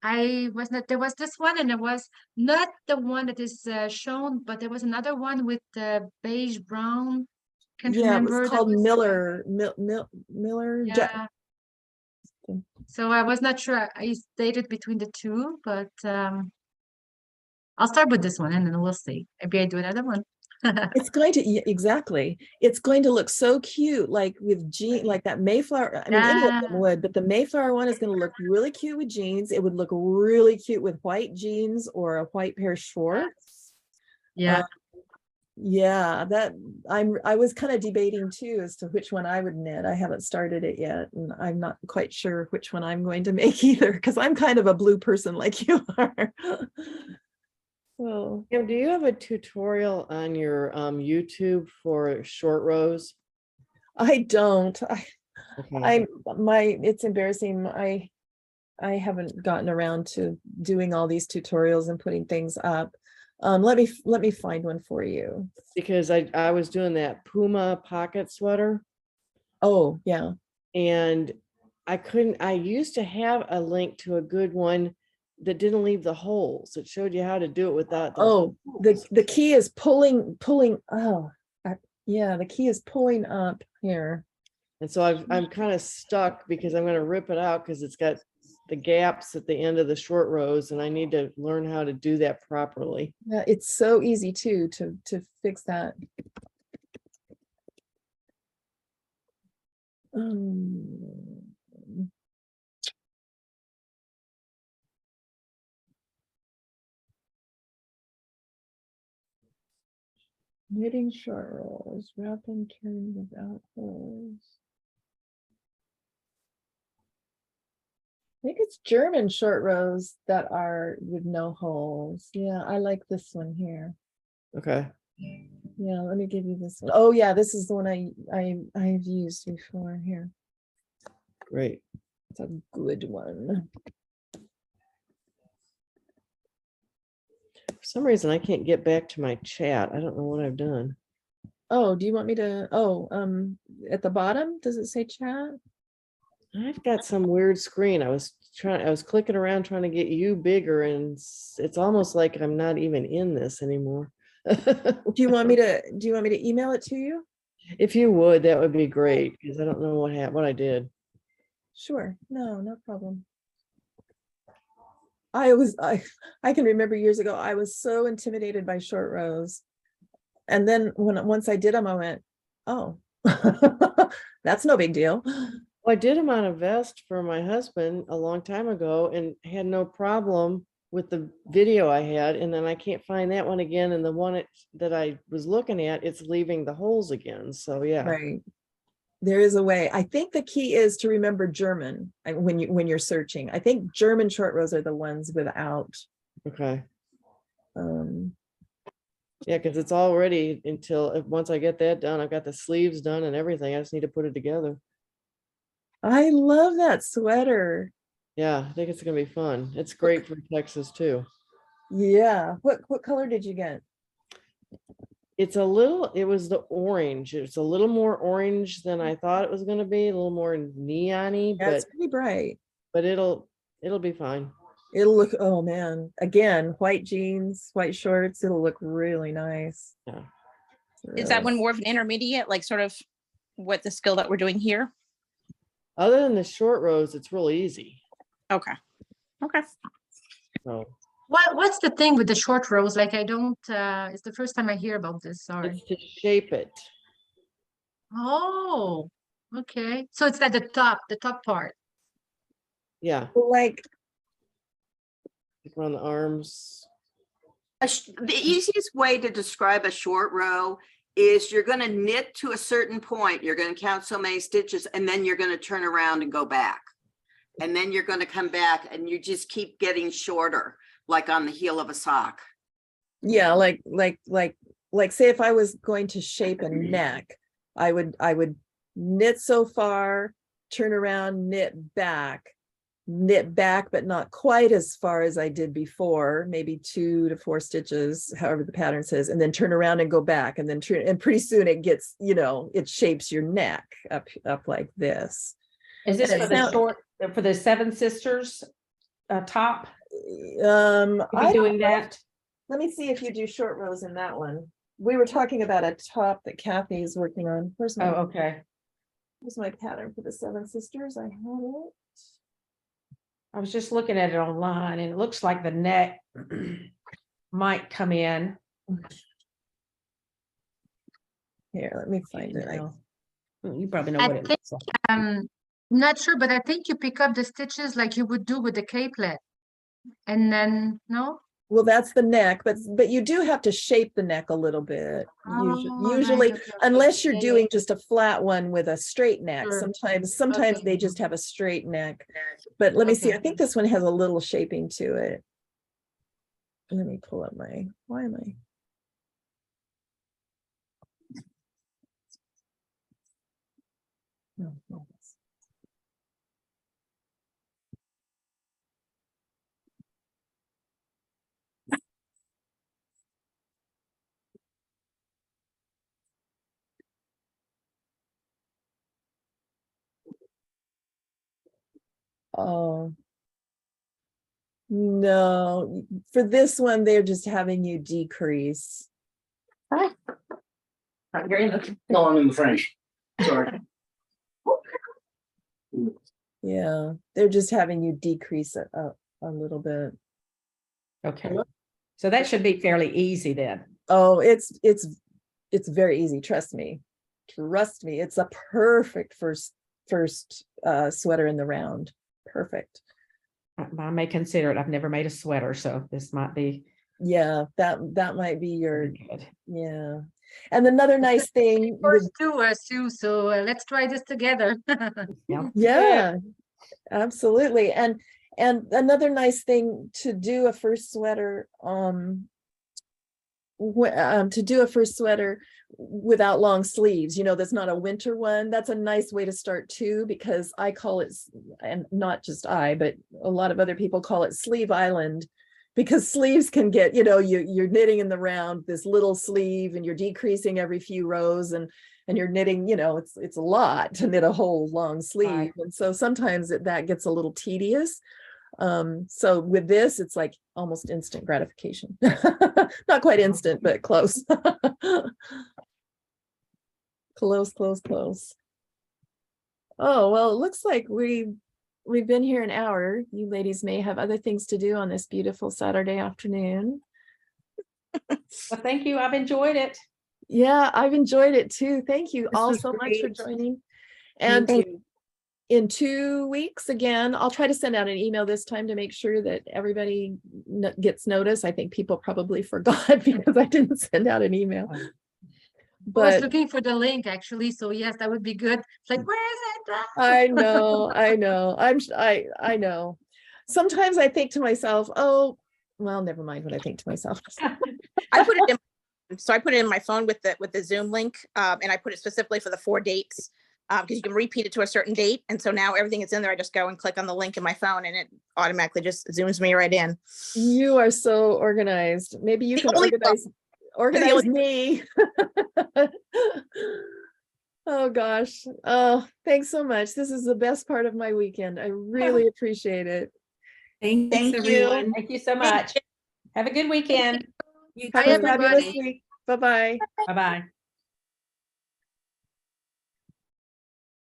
I was not, there was this one, and it was not the one that is shown, but there was another one with the beige brown. Can't Yeah, it was remember. That called was, Miller. yeah. So I was not sure. I stated between the two, but I'll start with this one and then we'll see. Maybe I do another one. It's going to, exactly. It's going to look so cute, like with jean, like that Mayflower. I mean, any of them Yeah. would, but the Mayflower one is going to look really cute with jeans. It would look really cute with white jeans or a white pair of shorts. Yeah. Yeah, that I was kind of debating too as to which one I would knit. I haven't started it yet, and I'm not quite sure which one I'm going to make either, because I'm kind of a blue person like you are. So, Kim, do you have a tutorial on your YouTube for short rows? I don't. Okay. It's embarrassing. I haven't gotten around to doing all these tutorials and putting things up. Let me find one for you. Because I was doing that Puma pocket sweater, Oh, yeah. and I used to have a link to a good one that didn't leave the holes. It showed you how to do it without the Oh, holes. the key is pulling. Oh, yeah, the key is pulling up here. And so I'm kind of stuck because I'm going to rip it out because it's got the gaps at the end of the short rows, and I need to learn how to do that properly. Yeah, it's so easy too to fix that. Knitting short rolls, wrap and turn without holes. I think it's German short rows that are with no holes. Yeah, I like this one here. Okay. Yeah, let me give you this one. Oh yeah, this is the one I've used before here. Great. It's a good one. For some reason, I can't get back to my chat. I don't know what I've done. Oh, do you want me to? Oh, at the bottom, does it say chat? I've got some weird screen. I was clicking around trying to get you bigger, and it's almost like I'm not even in this anymore. Do you want me to email it to you? If you would, that would be great, because I don't know what I did. Sure. No problem. I can remember years ago, I was so intimidated by short rows. And then once I did them, I went, oh, that's no big deal. Well, I did them on a vest for my husband a long time ago and had no problem with the video I had. And then I can't find that one again. And the one that I was looking at, it's leaving the holes again. So yeah. Right. There is a way. I think the key is to remember German when you're searching. I think German short rows are the ones without. Okay. Yeah, because it's all ready once I get that done, I've got the sleeves done and everything. I just need to put it together. I love that sweater. Yeah, I think it's gonna be fun. It's great for Texas too. Yeah. What color did you get? It was the orange. It's a little more orange than I thought it was gonna be, a little more neon-y, Yeah, it's pretty bright. But it'll be fine. It'll look, oh man, again, white jeans, white shorts, it'll look really nice. Yeah. Is that one more of an intermediate, like sort of what the skill that we're doing here? Other than the short rows, it's real easy. Okay. Okay. So What's the thing with the short rows? Like I don't, it's the first time I hear about this, sorry. it's to shape it. Oh, okay. So it's at the top part. Yeah, Like, around the arms. The easiest way to describe a short row is you're going to knit to a certain point. You're going to count so many stitches, and then you're going to turn around and go back. And then you're going to come back, and you just keep getting shorter, like on the heel of a sock. yeah, like say if I was going to shape a neck, I would knit so far, turn around, knit back, but not quite as far as I did before, maybe 2 to 4 stitches, however the pattern says, and then turn around and go back, and then turn, and pretty soon it gets, it shapes your neck up like this. Is this And for it the sound- short, for the Seven Sisters top? I You be don't doing know. that? Let me see if you do short rows in that one. We were talking about a top that Kathy is working on. Where's Oh, my, okay. where's my pattern for the Seven Sisters? I have it. I was just looking at it online and it looks like the neck might come in. Here, let me find it. You probably know I what it think, looks like. Not sure, but I think you pick up the stitches like you would do with the capelet. And then, no? Well, that's the neck, but you do have to shape the neck a little bit. Oh, Usually, right, okay, unless you're yeah, doing just a flat one with a straight neck. Sure. Sometimes Okay. they just have a straight neck. But let me see. Okay. I think this one has a little shaping to it. Let me pull up why am I? No. Oh. No, for this one, they're just having you decrease. No, I'm in the French. Sorry. Yeah, they're just having you decrease it a little bit. Okay. So that should be fairly easy then. Oh, it's very easy. Trust me. It's a perfect first sweater in the round. Perfect. I may consider it. I've never made a sweater, so this might be Yeah, that might be your, good. yeah. And another nice thing with, First two, Sue, so let's try this together. Yeah. yeah, absolutely. And another nice thing to do a first sweater, without long sleeves, that's not a winter one. That's a nice way to start too, because I call it, and not just I, but a lot of other people call it Sleeve Island, because sleeves can get, you're knitting in the round this little sleeve and you're decreasing every few rows, and you're knitting, it's a lot to knit a whole long sleeve. Right. And so sometimes that gets a little tedious. So with this, it's like almost instant gratification. Not quite instant, but close. Close. Oh, well, it looks like we've been here an hour. You ladies may have other things to do on this beautiful Saturday afternoon. Well, thank you. I've enjoyed it. Yeah, I've enjoyed it too. Thank you This all was so much for great. joining. And Thank you. in 2 weeks, again, I'll try to send out an email this time to make sure that everybody gets notice. I think people probably forgot because I didn't send out an email. I was But looking for the link actually, so yes, that would be good. It's like, where is it? I know. I know. Sometimes I think to myself, oh, well, never mind what I think to myself. I put it in my phone with the Zoom link, and I put it specifically for the 4 dates, because you can repeat it to a certain date. And so now everything is in there. I just go and click on the link in my phone and it automatically just zooms me right in. You are so organized. Maybe you The can only organize me. Oh gosh. Oh, thanks so much. This is the best part of my weekend. I really appreciate it. Thanks, Thank you. everyone. Thank you so much. Have a good weekend. Have Bye, a fabulous everybody. week. Bye-bye. Bye-bye.